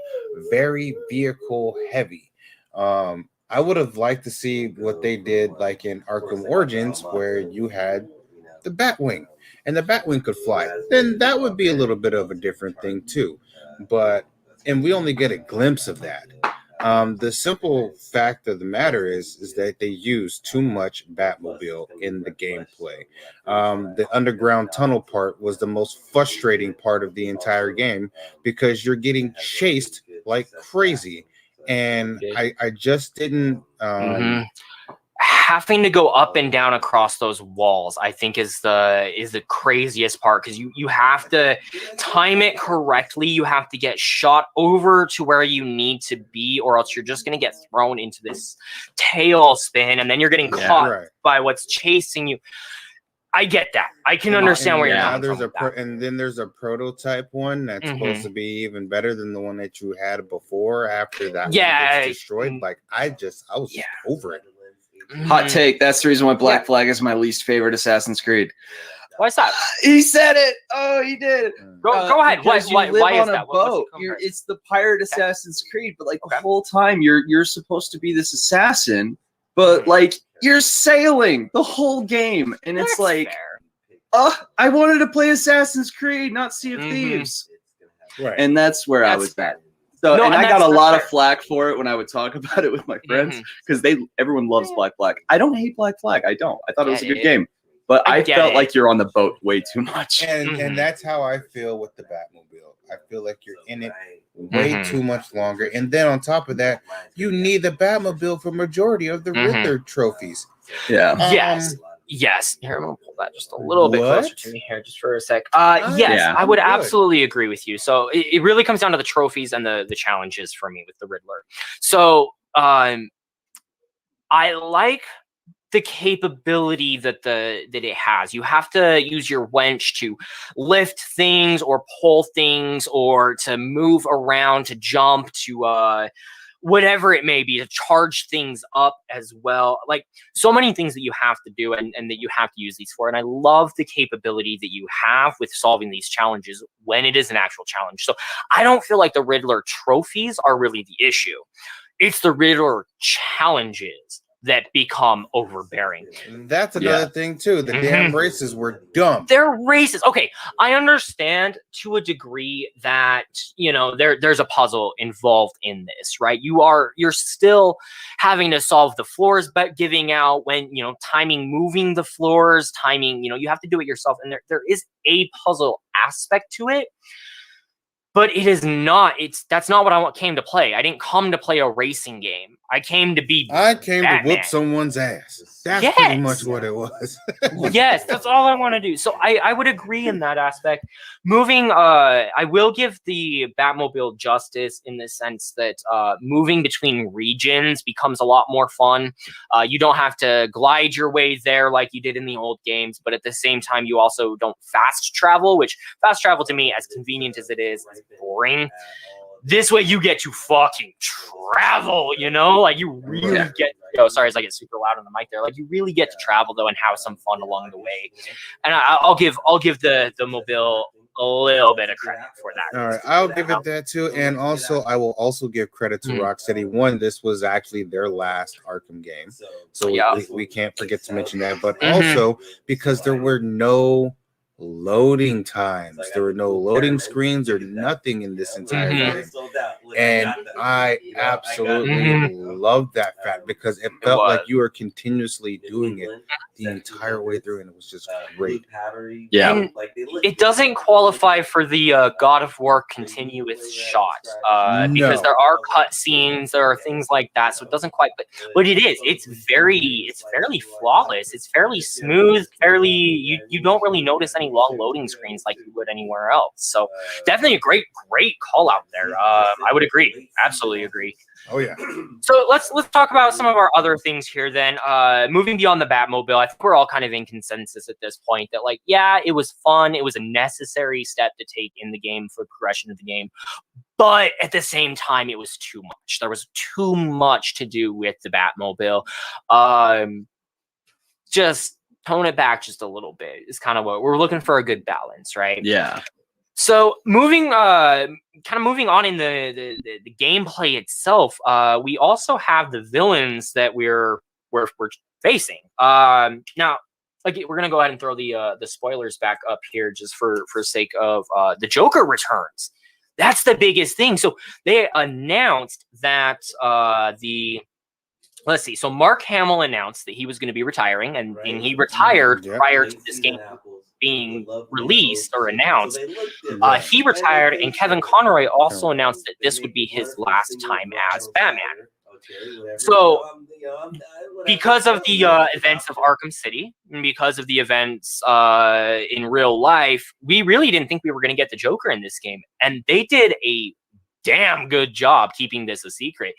very vehicle heavy. I would have liked to see what they did like in Arkham Origins, where you had the Batwing and the Batwing could fly. Then that would be a little bit of a different thing too. And we only get a glimpse of that. The simple fact of the matter is that they use too much Batmobile in the gameplay. The underground tunnel part was the most frustrating part of the entire game because you're getting chased like crazy. And I just didn't having to go up and down across those walls, I think is the craziest part, because you have to time it correctly. You have to get shot over to where you need to be, or else you're just gonna get thrown into this tailspin, and then you're getting caught by what's chasing you. I get that. I can understand where you're coming from. And then there's a prototype one that's supposed to be even better than the one that you had before. After that, one gets destroyed. Like I was over it. Hot take. That's the reason why Black Flag is my least favorite Assassin's Creed. Why is that? He said it. Oh, he did. Go ahead. Why is that? Boat. It's the pirate Assassin's Creed, but like the whole time you're supposed to be this assassin, but like you're sailing the whole game, and it's like, I wanted to play Assassin's Creed, not Sea of Thieves. Right. And that's where I was at. So, and I got a lot of flack for it when I would talk about it with my friends, because everyone loves Black Flag. I don't hate Black Flag. I don't. I thought it was a good game, but I felt like you're on the boat way too much. And that's how I feel with the Batmobile. I feel like you're in it way too much longer. And then on top of that, you need the Batmobile for majority of the Riddler trophies. Yeah. Yes. Here, I'm gonna pull that just a little bit closer to me here, just for a sec. Yes, I would absolutely agree with you. So it really comes down to the trophies and the challenges for me with the Riddler. So I like the capability that it has. You have to use your wench to lift things or pull things, or to move around, to jump, to whatever it may be, to charge things up as well. Like so many things that you have to do and that you have to use these for. And I love the capability that you have with solving these challenges when it is an actual challenge. So I don't feel like the Riddler trophies are really the issue. It's the Riddler challenges that become overbearing. That's another thing too. The damn races were dumb. They're racist. Okay, I understand to a degree that, you know, there's a puzzle involved in this, right? You're still having to solve the floors, but giving out when, you know, timing moving the floors, timing, you know, you have to do it yourself, and there is a puzzle aspect to it. But it is not. That's not what I came to play. I didn't come to play a racing game. I came to to whoop someone's ass. That's pretty much what it was. Yes, that's all I want to do. So I would agree in that aspect. Moving, I will give the Batmobile justice in the sense that moving between regions becomes a lot more fun. You don't have to glide your way there like you did in the old games, but at the same time, you also don't fast travel, which fast travel to me, as convenient as it is boring. This way you get to fucking travel, you know? Like, you really get... Oh, sorry, as I get super loud on the mic there. Like, you really get to travel, though, and have some fun along the way. And I'll give the Mobile a little bit of credit for that. All right, I'll give it that, too. And also, I will also give credit to Rocksteady. One, this was actually their last Arkham game. So we can't forget to mention that. But also, because there were no loading times. There were no loading screens or nothing in this entire game. And I absolutely loved that fact because it felt like you were continuously doing it the entire way through, and it was just great. Yeah. And it doesn't qualify for the God of War continuous shot because there are cut scenes, there are things like that, so it doesn't quite, but it is. It's fairly flawless. It's fairly smooth, you don't really notice any long loading screens like you would anywhere else. So definitely a great call out there. I would agree. Absolutely agree. Oh yeah. So let's talk about some of our other things here then. Moving beyond the Batmobile, I think we're all kind of in consensus at this point that, like, yeah, it was fun. It was a necessary step to take in the game for the progression of the game. But at the same time, it was too much. There was too much to do with the Batmobile. Just tone it back just a little bit is kind of what we're looking for, a good balance, right? Yeah. So moving on in the gameplay itself, we also have the villains that we're facing. Now, like, we're gonna go ahead and throw the spoilers back up here just for sake of the Joker returns. That's the biggest thing. So they announced that let's see. So Mark Hamill announced that he was going to be retiring, and he retired prior to this game being released or announced. He retired, and Kevin Conroy also announced that this would be his last time as Batman. So, because of the events of Arkham City, and because of the events in real life, we really didn't think we were going to get the Joker in this game, and they did a damn good job keeping this a secret.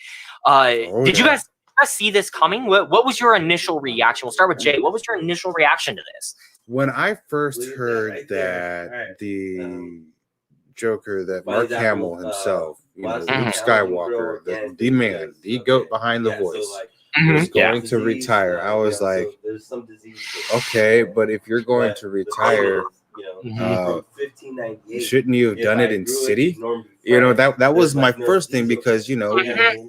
Did you guys see this coming? What was your initial reaction? We'll start with Jay. What was your initial reaction to this? When I first heard that the Joker, that Mark Hamill himself, Luke Skywalker, the man, the goat behind the voice, was going to retire, I was like, okay, but if you're going to retire, shouldn't you have done it in City? You know, that was my first thing, because, you know,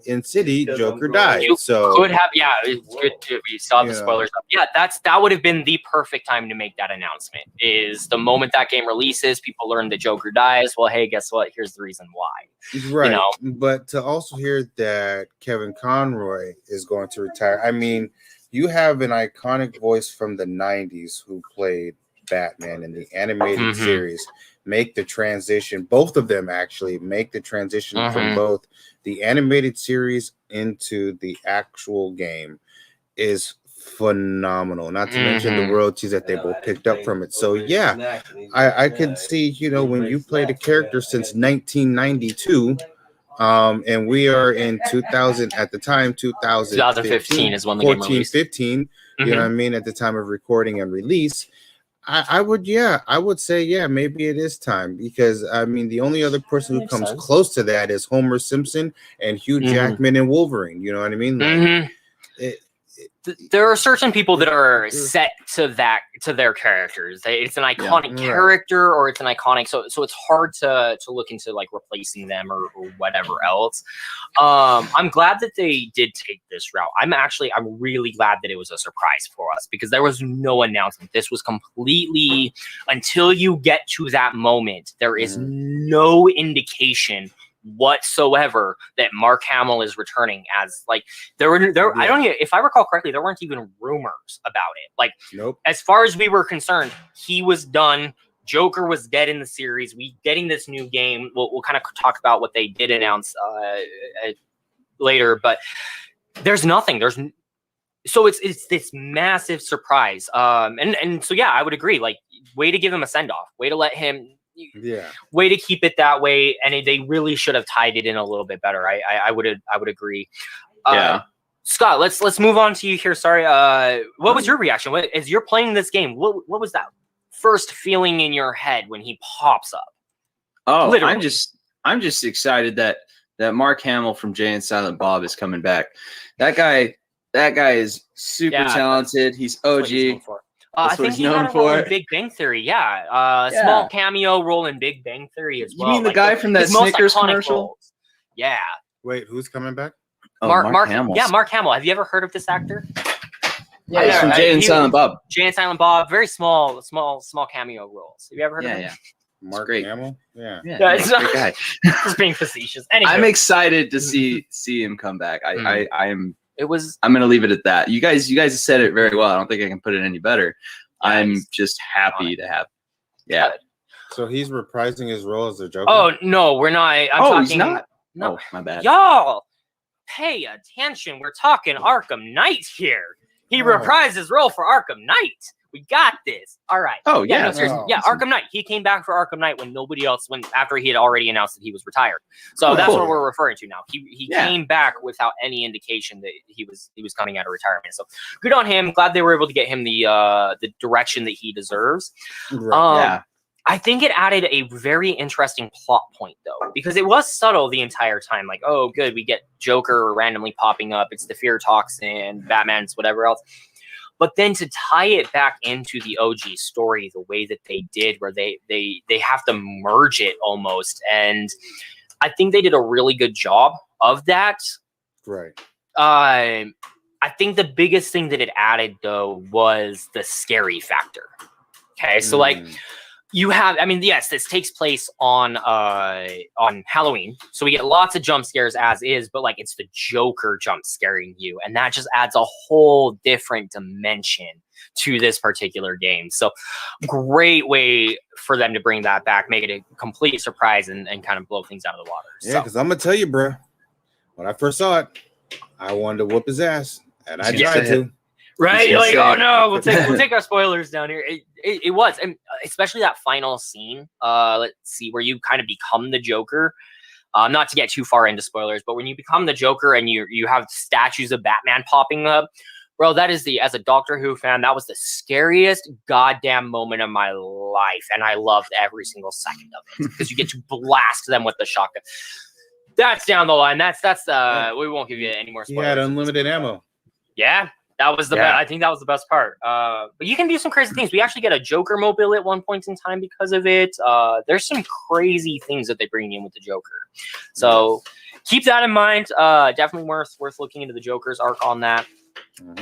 in City, Joker died. You so could have, it's good to, we saw the spoilers up. Yeah, that would have been the perfect time to make that announcement. Is the moment that game releases, people learn that Joker dies. Well, hey, guess what? Here's the reason why. Right. You know? But to also hear that Kevin Conroy is going to retire, I mean, you have an iconic voice from the 90s who played Batman in the animated series make the transition, both of them actually make the transition from both the animated series into the actual game, is phenomenal. Not to mention the royalties that they both picked up from it. So yeah, I could see, you know, when you played a character since 1992, and we are in 2000 at the time, 2015 is when the game released. 15, you know what I mean, at the time of recording and release. I would say, maybe it is time, because I mean, the only other person who comes close to that is Homer Simpson and Hugh Jackman and Wolverine. You know what I mean? Like, there are certain people that are set to their characters. It's an iconic character, or it's an iconic. So it's hard to look into like replacing them or whatever else. I'm glad that they did take this route. I'm really glad that it was a surprise for us, because there was no announcement. This was completely, until you get to that moment, there is no indication whatsoever that Mark Hamill is returning as, like, I don't even, if I recall correctly, there weren't even rumors about it. Like, nope. As far as we were concerned, he was done. Joker was dead in the series. We getting this new game. We'll kind of talk about what they did announce later, but there's nothing. So it's this massive surprise. And so yeah, I would agree. Like, way to give him a send off. Way to let him. Way to keep it that way, and they really should have tied it in a little bit better. I would agree. Scott, let's move on to you here. Sorry, what was your reaction? As you're playing this game, what was that first feeling in your head when he pops up? Oh, literally. I'm just excited that Mark Hamill from Jay and Silent Bob is coming back. That guy is super talented. He's OG. I think he had a role in Big Bang Theory. Small cameo role in Big Bang Theory as well. You mean the guy from that Snickers commercial? Roles. Yeah. Wait, who's coming back? Oh, Mark Hamill. Yeah, Mark Hamill. Have you ever heard of this actor? Yeah, he's from Jay and Silent Bob. Jay and Silent Bob. Very small cameo roles. Have you ever heard of him? Yeah. Mark Hamill? Yeah. It's not, guy. Just being facetious. Anyway. I'm excited to see him come back. I'm gonna leave it at that. You guys have said it very well. I don't think I can put it any better. I'm just happy to have. Yeah. So he's reprising his role as the Joker. Oh no, we're not. He's not. No, my bad. Y'all, pay attention. We're talking Arkham Knight here. He reprised his role for Arkham Knight. We got this. All right. Oh yeah. Arkham Knight. He came back for Arkham Knight when nobody else. After he had already announced that he was retired. So that's what we're referring to now. He came back without any indication that he was coming out of retirement. So good on him. Glad they were able to get him the direction that he deserves. I think it added a very interesting plot point though, because it was subtle the entire time. Like, oh, good, we get Joker randomly popping up. It's the fear toxin, Batman's whatever else. But then to tie it back into the OG story the way that they did, where they have to merge it almost. And I think they did a really good job of that. Right. I think the biggest thing that it added, though, was the scary factor. Okay, so like you have, I mean, yes, this takes place on Halloween, so we get lots of jump scares as is, but like it's the Joker jump scaring you, and that just adds a whole different dimension to this particular game. So great way for them to bring that back, make it a complete surprise, and kind of blow things out of the water. Yeah, because I'm gonna tell you, bro, when I first saw it, I wanted to whoop his ass, and I tried to. Right? You're like, oh no, we'll take our spoilers down here. It was, and especially that final scene. Let's see, where you kind of become the Joker. Not to get too far into spoilers, but when you become the Joker and you have statues of Batman popping up, bro, that is as a Doctor Who fan, that was the scariest goddamn moment of my life, and I loved every single second of it because you get to blast them with the shotgun. That's down the line. That's we won't give you any more spoilers. You had unlimited ammo. Yeah. That was the best. I think that was the best part. But you can do some crazy things. We actually get a Joker mobile at one point in time because of it. There's some crazy things that they bring in with the Joker. So keep that in mind. Definitely worth looking into the Joker's arc on that.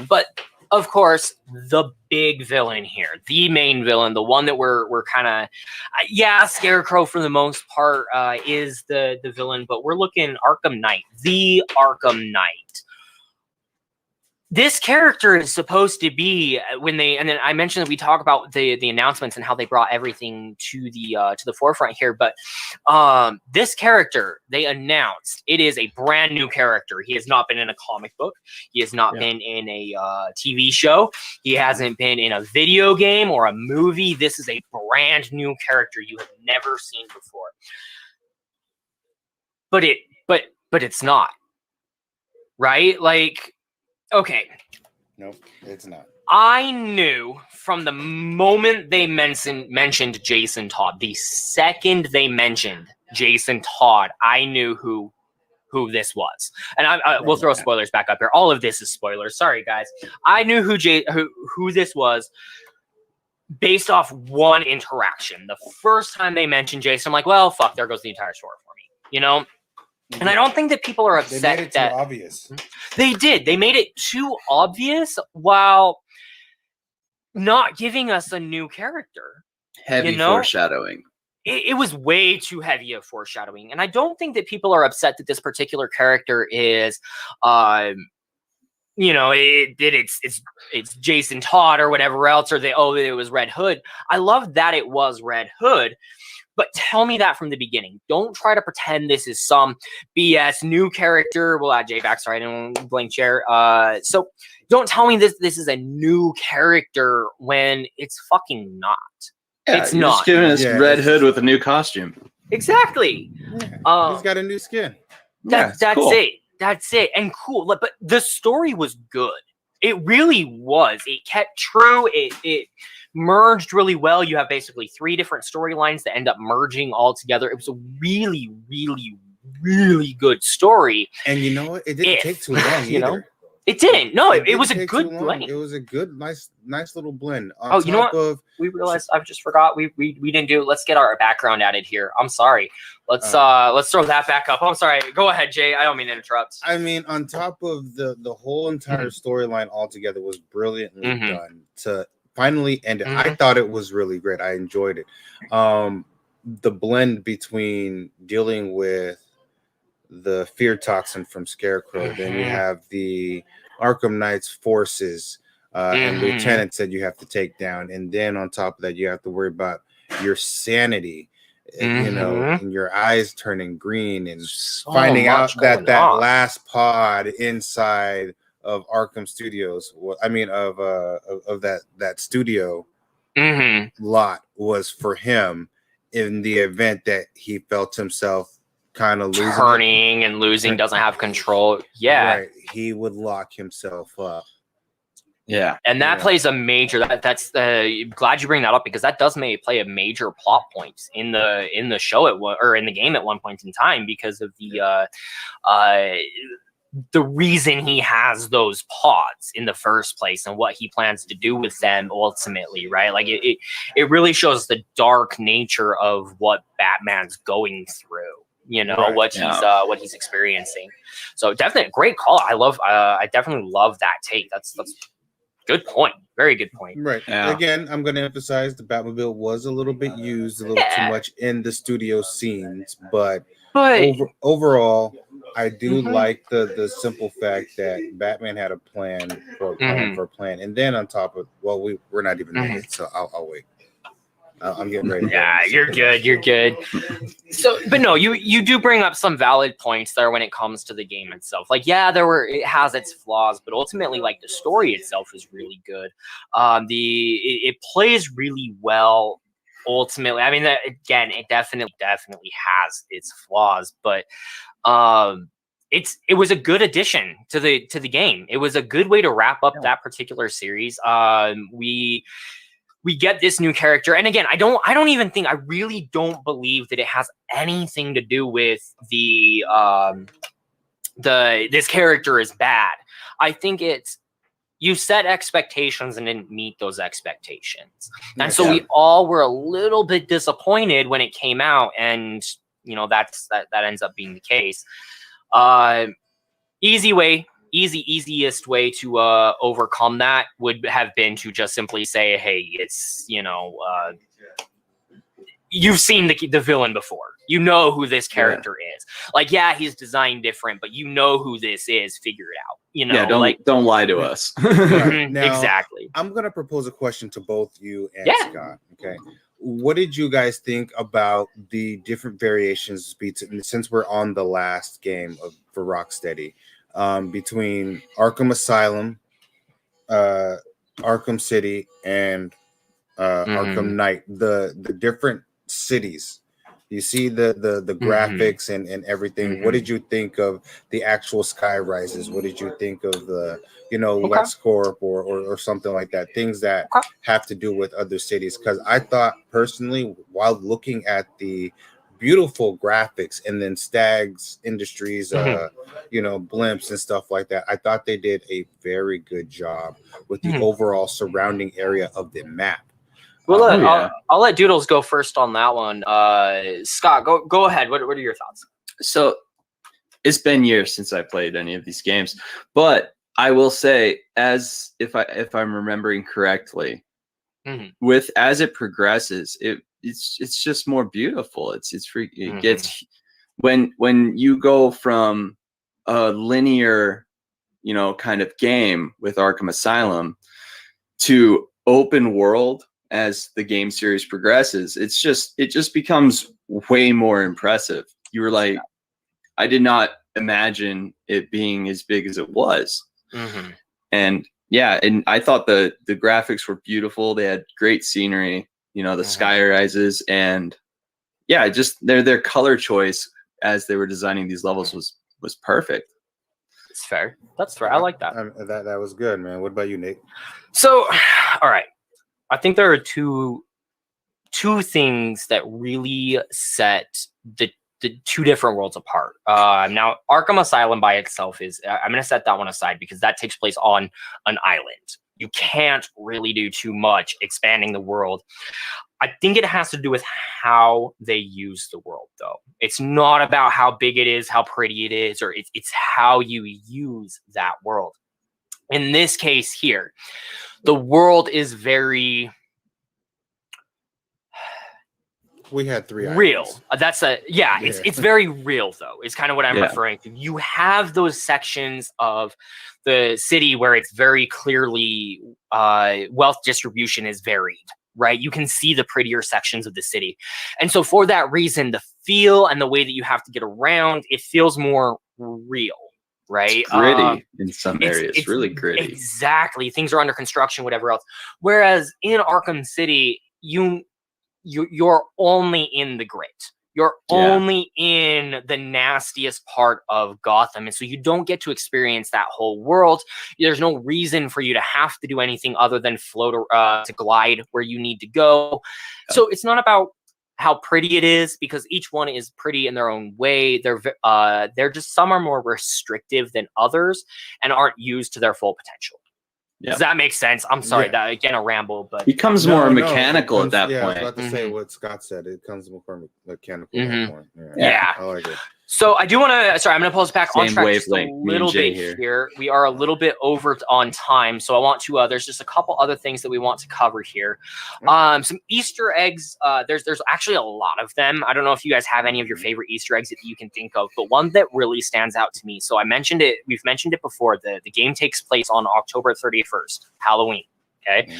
But of course, the big villain here, the main villain, the one that we're kind of, Scarecrow for the most part is the villain. But we're looking Arkham Knight, the Arkham Knight. This character is supposed to be and then I mentioned that we talk about the announcements and how they brought everything to the forefront here. But this character, they announced, it is a brand new character. He has not been in a comic book. He has not been in a TV show. He hasn't been in a video game or a movie. This is a brand new character you have never seen before. But it's not, right? Like. Okay. Nope, it's not. I knew from the moment they mentioned Jason Todd, the second they mentioned Jason Todd, I knew who who this was. And we'll throw spoilers back up here. All of this is spoilers. Sorry, guys. I knew who this was based off one interaction. The first time they mentioned Jason, I'm like, well, fuck, there goes the entire story for me, you know? And I don't think that people are upset they made it that too obvious. They did. They made it too obvious while not giving us a new character. Heavy foreshadowing. It was way too heavy of foreshadowing. And I don't think that people are upset that this particular character is it's Jason Todd or whatever else, or it was Red Hood. I love that it was Red Hood, but tell me that from the beginning. Don't try to pretend this is some BS new character. We'll add Jay back. Sorry, I didn't blank chair. So don't tell me this is a new character when it's fucking not. Yeah, it's not. Just giving us Red Hood with a new costume. Exactly. Yeah, he's got a new skin. That's cool. It. That's it. And cool. But the story was good. It really was. It kept true. It merged really well. You have basically 3 different storylines that end up merging all together. It was a really, really, really good story. And you know what? It didn't take too long either. It didn't. No, it was a good blend. It was a good, nice little blend. You know what? We realized I just forgot we didn't do. Let's get our background added here. I'm sorry. Let's throw that back up. I'm sorry. Go ahead, Jay. I don't mean to interrupt. I mean, on top of the whole entire storyline altogether was brilliantly done to finally end it. I thought it was really great. I enjoyed it. The blend between dealing with the fear toxin from Scarecrow, then you have the Arkham Knight's forces and lieutenants that you have to take down, and then on top of that you have to worry about your sanity, you know, and your eyes turning green, and finding out that last pod inside of Arkham Studios, of that studio lot was for him in the event that he felt himself kind of turning and losing, doesn't have control. Right. He would lock himself up. Yeah, and that plays a major. That's glad you bring that up, because that does play a major plot point in the show or in the game at one point in time, because of the reason he has those pods in the first place and what he plans to do with them ultimately, right? Like it really shows the dark nature of what Batman's going through. You know, what he's experiencing. So definitely great call. I definitely love that take. That's good point. Very good point. Right. Yeah. Again, I'm going to emphasize the Batmobile was a little bit used, a little too much in the studio scenes, but overall, I do like the simple fact that Batman had a plan for a plan, and then on top of we're not even there, so I'll wait. I'm getting ready. Yeah, you're good. You're good. So, but no, you do bring up some valid points there when it comes to the game itself. Like, it has its flaws, but ultimately, like, the story itself is really good. It plays really well. Ultimately, I mean, again, it definitely has its flaws, but it was a good addition to the game. It was a good way to wrap up that particular series. We get this new character, and again, I really don't believe that it has anything to do with this character is bad. I think it's you set expectations and didn't meet those expectations, and so we all were a little bit disappointed when it came out, and that ends up being the case. Easiest way to overcome that would have been to just simply say, hey, it's, you've seen the villain before. You know who this character is. Like, he's designed different, but you know who this is. Figure it out. Don't lie to us. Now, exactly. I'm going to propose a question to both you and Scott. Okay. What did you guys think about the different variations since we're on the last game for Rocksteady? Between Arkham Asylum, Arkham City, and Arkham Knight, the different cities. You see the graphics and everything. What did you think of the actual sky rises? What did you think of the LexCorp or something like that? Things that have to do with other cities. Because I thought personally, while looking at the beautiful graphics, and then Stag's Industries, blimps and stuff like that. I thought they did a very good job with the overall surrounding area of the map. Well, I'll let Doodles go first on that one. Scott, go ahead. What are your thoughts? So it's been years since I played any of these games, but I will say, as if I'm remembering correctly, as it progresses, it's just more beautiful. It gets when you go from a linear, kind of game with Arkham Asylum to open world as the game series progresses. It just becomes way more impressive. You were like, I did not imagine it being as big as it was. And I thought the graphics were beautiful. They had great scenery, the sky rises, and just their color choice as they were designing these levels was perfect. It's fair. That's fair. I like that. That was good, man. What about you, Nate? So, all right. I think there are two things that really set the two different worlds apart. Now, Arkham Asylum by itself I'm going to set that one aside because that takes place on an island. You can't really do too much expanding the world. I think it has to do with how they use the world, though. It's not about how big it is, how pretty it is, or it's how you use that world. In this case here, the world is very... We had 3 real. Islands. It's very real, though, is kind of what I'm referring to. You have those sections of the city where it's very clearly wealth distribution is varied, right? You can see the prettier sections of the city. And so for that reason, the feel and the way that you have to get around, it feels more real, right? It's gritty in some areas, it's really gritty. Exactly. Things are under construction, whatever else. Whereas in Arkham City, you're only in the grit. You're only in the nastiest part of Gotham. And so you don't get to experience that whole world. There's no reason for you to have to do anything other than float to glide where you need to go. So it's not about how pretty it is, because each one is pretty in their own way. They're just, some are more restrictive than others and aren't used to their full potential. Does that make sense? I'm sorry, that again a ramble, but becomes more mechanical at that point. I was about to say what Scott said. It comes more mechanical at that point. I like it. So I do want to. Sorry, I'm going to pull us back on track just a wavelength, little bit here. We are a little bit over on time, so I want to. There's just a couple other things that we want to cover here. Some Easter eggs. There's actually a lot of them. I don't know if you guys have any of your favorite Easter eggs that you can think of, but one that really stands out to me. So I mentioned it. We've mentioned it before. The game takes place on October 31st, Halloween. Okay.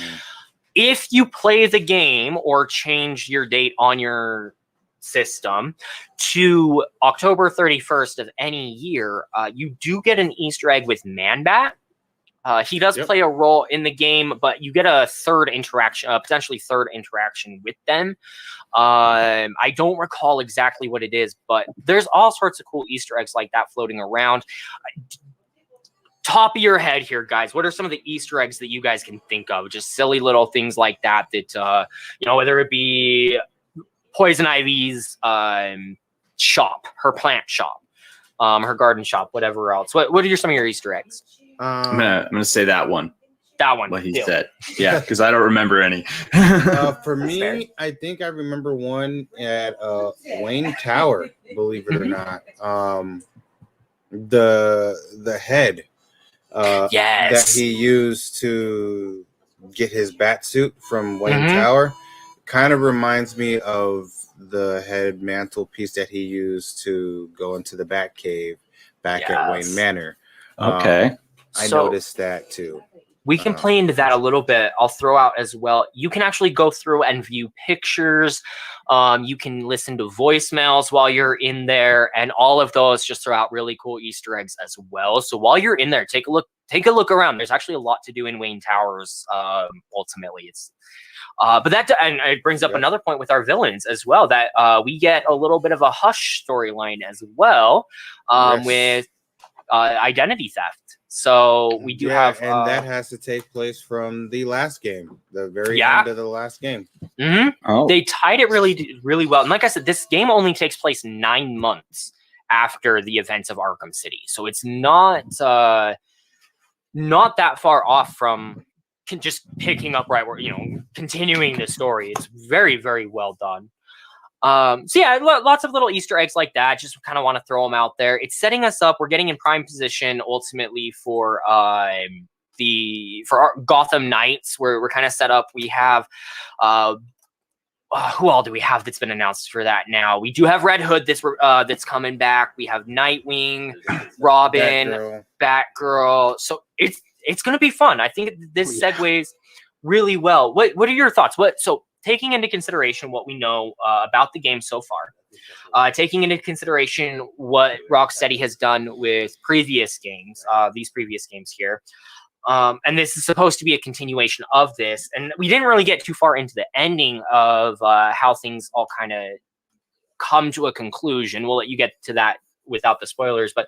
If you play the game or change your date on your system to October 31st of any year, you do get an Easter egg with Man-Bat. He does play a role in the game, but you get a third interaction, potentially third interaction with them. I don't recall exactly what it is, but there's all sorts of cool Easter eggs like that floating around. Top of your head here, guys, what are some of the Easter eggs that you guys can think of? Just silly little things like that, whether it be Poison Ivy's shop, her plant shop, her garden shop, whatever else. What are some of your Easter eggs? I'm gonna say that one. That one. What he said. Yeah, because I don't remember any. For me, I think I remember one at Wayne Tower, believe it or not. The head that he used to get his bat suit from Wayne Tower kind of reminds me of the head mantelpiece that he used to go into the Bat Cave back at Wayne Manor. Okay. I noticed that too. We can play into that a little bit. I'll throw out as well. You can actually go through and view pictures. You can listen to voicemails while you're in there, and all of those just throw out really cool Easter eggs as well. So while you're in there, take a look around. There's actually a lot to do in Wayne Towers. Ultimately, but that and it brings up another point with our villains as well, that we get a little bit of a Hush storyline as well with identity theft. So we do have, and that has to take place from the last game, the very Yeah. end of the last game. Mhm. Oh, They tied it really well. And like I said, this game only takes place 9 months after the events of Arkham City, so it's not that far off from just picking up right where, continuing the story. It's very, very well done. So yeah, lots of little Easter eggs like that. Just kind of want to throw them out there. It's setting us up. We're getting in prime position ultimately for our Gotham Knights. We're kind of set up. We have who all do we have that's been announced for that now? We do have Red Hood that's coming back. We have Nightwing, Robin, Batgirl. So it's going to be fun. I think this segues really well. What are your thoughts? So taking into consideration what we know about the game so far, taking into consideration what Rocksteady has done with previous games, these previous games here, and this is supposed to be a continuation of this, and we didn't really get too far into the ending of how things all kind of come to a conclusion. We'll let you get to that without the spoilers, but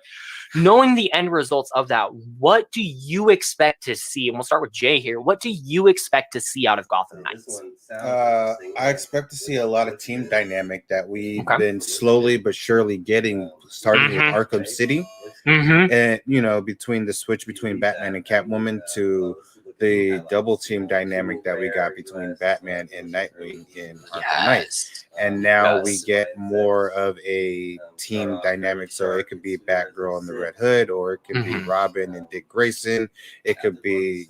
knowing the end results of that, what do you expect to see? And we'll start with Jay here. What do you expect to see out of Gotham Knights? I expect to see a lot of team dynamic that we've been slowly but surely getting, starting with Arkham City, and between the switch between Batman and Catwoman to the double team dynamic that we got between Batman and Nightwing in Arkham Knight. And now we get more of a team dynamic. So it could be Batgirl and the Red Hood, or it could be Robin and Dick Grayson. It could be,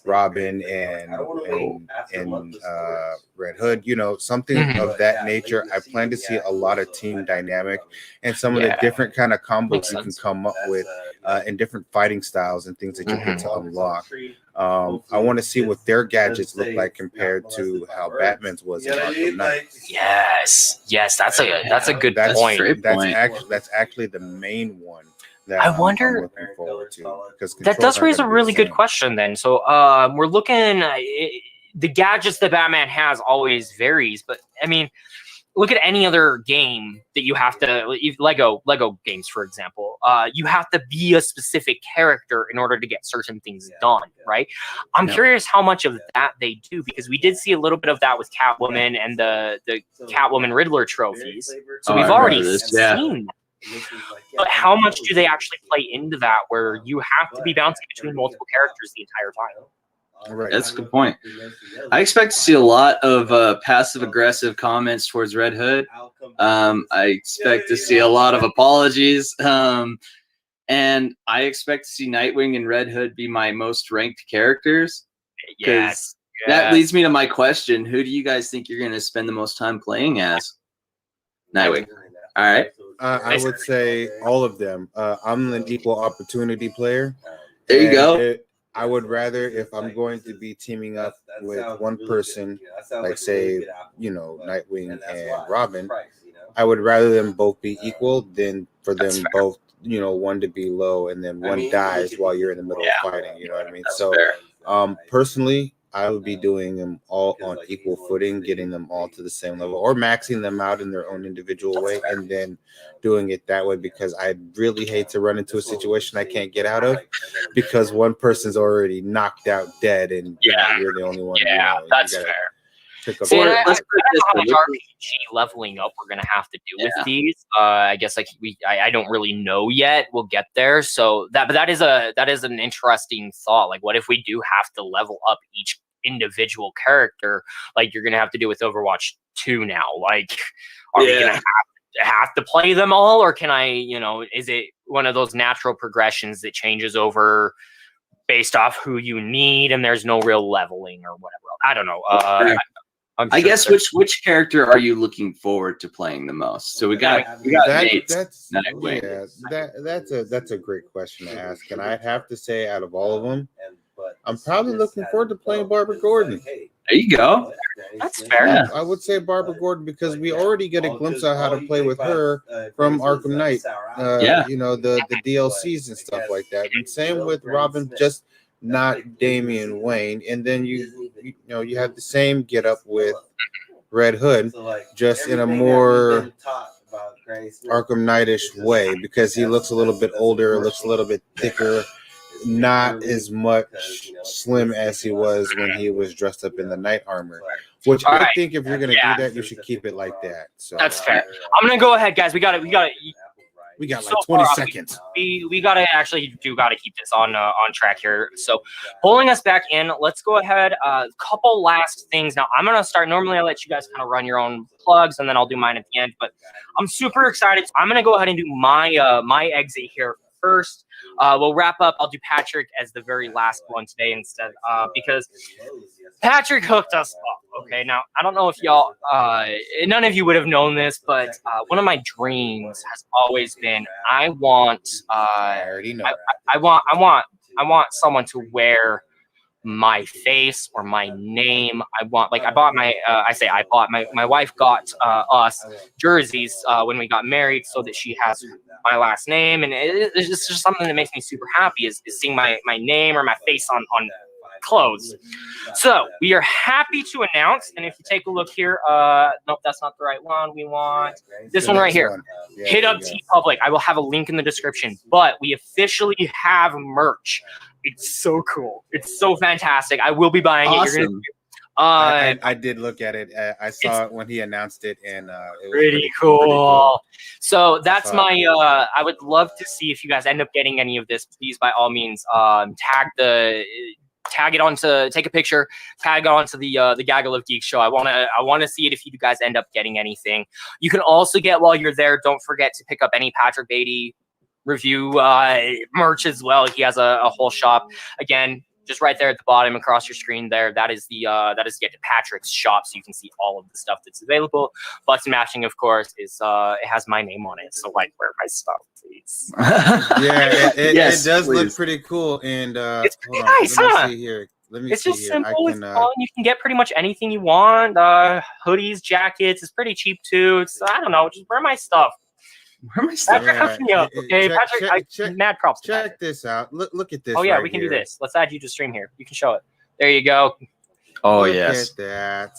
Robin and Red Hood, something of that nature. I plan to see a lot of team dynamic and some of the different kind of combos you can come up with and different fighting styles and things that you get to unlock. I want to see what their gadgets look like compared to how Batman's was in Arkham Knight. Yes, that's a good point. That's actually the main one. I wonder. I'm looking forward to, because that does raise a really good question. Then, so we're looking. The gadgets that Batman has always varies, but I mean, look at any other game that you have to Lego games, for example. You have to be a specific character in order to get certain things done, right? I'm curious how much of that they do, because we did see a little bit of that with Catwoman and the Catwoman Riddler trophies. So we've already seen that. But how much do they actually play into that, where you have to be bouncing between multiple characters the entire time? Right. That's a good point. I expect to see a lot of passive-aggressive comments towards Red Hood. I expect to see a lot of apologies. And I expect to see Nightwing and Red Hood be my most ranked characters. Yes. That leads me to my question. Who do you guys think you're going to spend the most time playing as? Nightwing. All right. I would say all of them. I'm an equal opportunity player. There you go. I would rather, if I'm going to be teaming up with one person, like say, Nightwing and Robin, I would rather them both be equal than for them both, one to be low and then one dies while you're in the middle of fighting. You know what I mean? So, personally, I would be doing them all on equal footing, getting them all to the same level, or maxing them out in their own individual way, and then doing it that way, because I really hate to run into a situation I can't get out of because one person's already knocked out dead and you're the only one. That's fair. Pick up I don't know how much RPG leveling up we're gonna have to do with these. I guess I don't really know yet. We'll get there. So that is an interesting thought. Like, what if we do have to level up each individual character, like you're gonna have to do with Overwatch 2 now? Like, are we gonna have to play them all, or can I, is it one of those natural progressions that changes over based off who you need and there's no real leveling or whatever? I don't know. I guess which character are you looking forward to playing the most? So we got Nate. That's a great question to ask, and I'd have to say out of all of them, I'm probably looking forward to playing Barbara Gordon. There you go. That's fair. Yeah, I would say Barbara Gordon, because we already get a glimpse of how to play with her from Arkham Knight. The DLCs and stuff like that. And same with Robin, just not Damian Wayne. And then you have the same get up with Red Hood, just in a more Arkham Knight-ish way because he looks a little bit older, looks a little bit thicker, not as much slim as he was when he was dressed up in the Knight armor. Which I think if you're gonna do that, you should keep it like that. So that's fair. I'm gonna go ahead, guys. We got like 20 seconds. We gotta keep this on track here. So pulling us back in, let's go ahead. A couple last things. Now I'm gonna start. Normally I let you guys kind of run your own plugs and then I'll do mine at the end. But I'm super excited. So I'm gonna go ahead and do my my exit here first. We'll wrap up. I'll do Patrick as the very last one today instead, because Patrick hooked us up. Okay, now I don't know if y'all, none of you would have known this, but one of my dreams has always been I want, I already know. I want someone to wear my face or my name. I bought my wife got us jerseys when we got married so that she has my last name, and it's just something that makes me super happy is seeing my name or my face on clothes. So we are happy to announce, and if you take a look here, nope, that's not the right one. We want this one right here. Yeah, Hit up TeePublic. I will have a link in the description, but we officially have merch. It's so cool. It's so fantastic. I will be buying it. Awesome. You're gonna I did look at it. I saw it when he announced it, and it was pretty cool. So that's my. I would love to see if you guys end up getting any of this. Please, by all means, tag it onto, take a picture, tag it onto the Gaggle of Geeks show. I wanna see it if you guys end up getting anything. You can also get, while you're there, don't forget to pick up any Patrick Beatty review merch as well. He has a whole shop. Again, just right there at the bottom across your screen there, that is get to Patrick's shop, so you can see all of the stuff that's available. Button matching, of course, is it has my name on it, so like, wear my stuff, please. Yeah, it does please. look pretty cool, and it's pretty nice, let me see here. It's just simple. It's fun. You can get pretty much anything you want. Hoodies, jackets. It's pretty cheap too. It's, I don't know, just wear my stuff. Where am I stuck? Patrick, hook me up, okay? Patrick, mad props to Patrick. Check this out. Look at this. Oh yeah, right we can here. do this. Let's add you to stream here. You can show it. There you go. Oh Look yes, at that.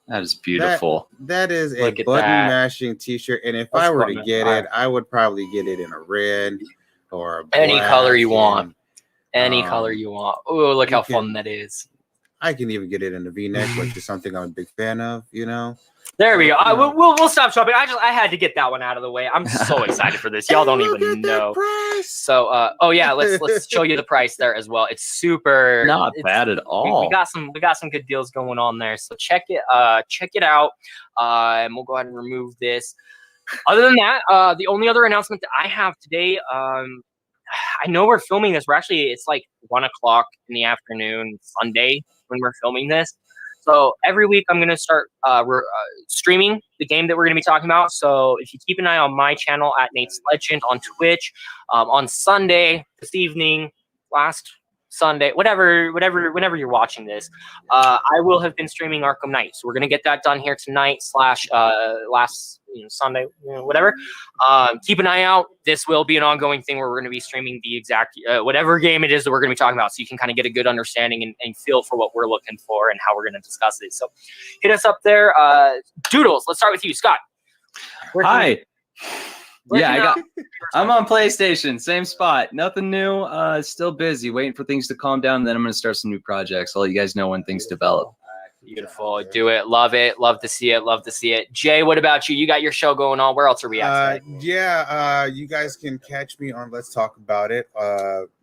that is beautiful. That is a Look at button that. mashing T-shirt, and if That's I were fun, to man. get All it, I would probably get it in a red or a Any black, color you and want. Any color you want. Oh, look how fun that is. I can even get it in a V-neck, which is something I'm a big fan of. You know. There we go. We'll stop shopping. I had to get that one out of the way. I'm so excited for this. Y'all don't even know. So oh yeah, let's show you the price there as well. It's super Not bad at all. We got some good deals going on there. So check it out. And we'll go ahead and remove this. Other than that, the only other announcement that I have today, I know we're filming this. It's like 1 o'clock in the afternoon, Sunday, when we're filming this. So every week I'm going to start streaming the game that we're going to be talking about. So if you keep an eye on my channel at Nateslegend on Twitch, on Sunday, this evening, last Sunday, whenever you're watching this, I will have been streaming Arkham Knight. So we're going to get that done here tonight / last Sunday, whatever. Keep an eye out. This will be an ongoing thing where we're going to be streaming the exact whatever game it is that we're going to be talking about, so you can kind of get a good understanding and feel for what we're looking for and how we're going to discuss it. So hit us up there. Doodles, let's start with you, Scott. Hi. Yeah, I'm on PlayStation, same spot. Nothing new. Still busy, waiting for things to calm down. Then I'm gonna start some new projects. I'll let you guys know when things develop. Beautiful. Do it. Love it. Love to see it. Love to see it. Jay, what about you? You got your show going on. Where else are we at today? You guys can catch me on Let's Talk About It,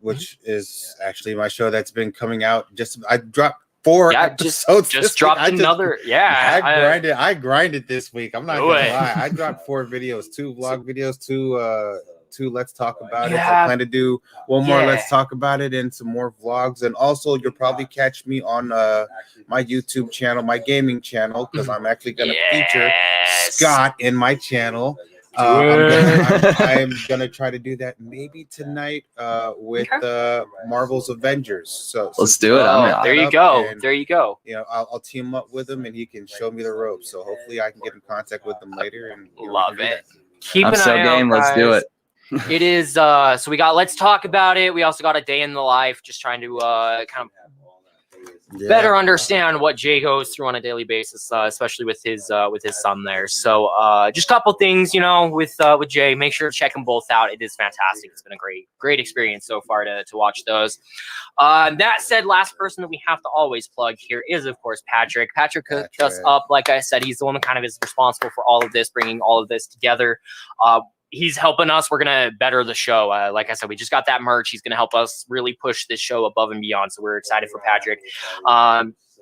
which is actually my show that's been coming out. I dropped 4 episodes. Just dropped another. I grinded this week. I'm not gonna lie. I dropped 4 videos, 2 vlog videos, 2 Let's Talk About It. I plan to do one more Let's Talk About It and some more vlogs. And also, you'll probably catch me on my YouTube channel, my gaming channel, because I'm actually gonna feature Scott in my channel. I'm gonna try to do that maybe tonight with Marvel's Avengers. So let's do it. There you go. There you go. I'll team up with him and he can show me the ropes. So hopefully I can get in contact with him later. And love it. Keep an eye out, let's do it. It is so we got Let's Talk About It. We also got a day in the life, just trying to kind of better understand what Jay goes through on a daily basis, especially with his son there. So just a couple things, with Jay. Make sure to check them both out. It is fantastic. It's been a great experience so far to watch those. That said, last person that we have to always plug here is, of course, Patrick. Patrick hooked us up. Like I said, he's the one that kind of is responsible for all of this, bringing all of this together. He's helping us. We're going to better the show. Like I said, we just got that merch. He's going to help us really push this show above and beyond. So we're excited for Patrick.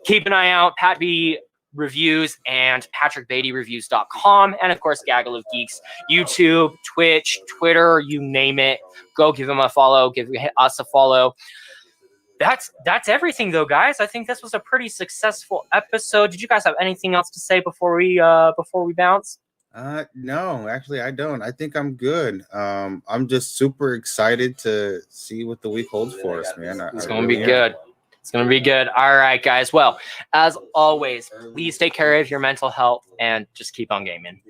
Keep an eye out. Pat B Reviews and PatrickBeattyReviews.com. And of course, Gaggle of Geeks, YouTube, Twitch, Twitter, you name it. Go give him a follow. Give us a follow. That's everything, though, guys. I think this was a pretty successful episode. Did you guys have anything else to say before we bounce? No, actually, I don't. I think I'm good. I'm just super excited to see what the week holds for us, man. It's going to be good. It's going to be good. All right, guys. Well, as always, please take care of your mental health and just keep on gaming.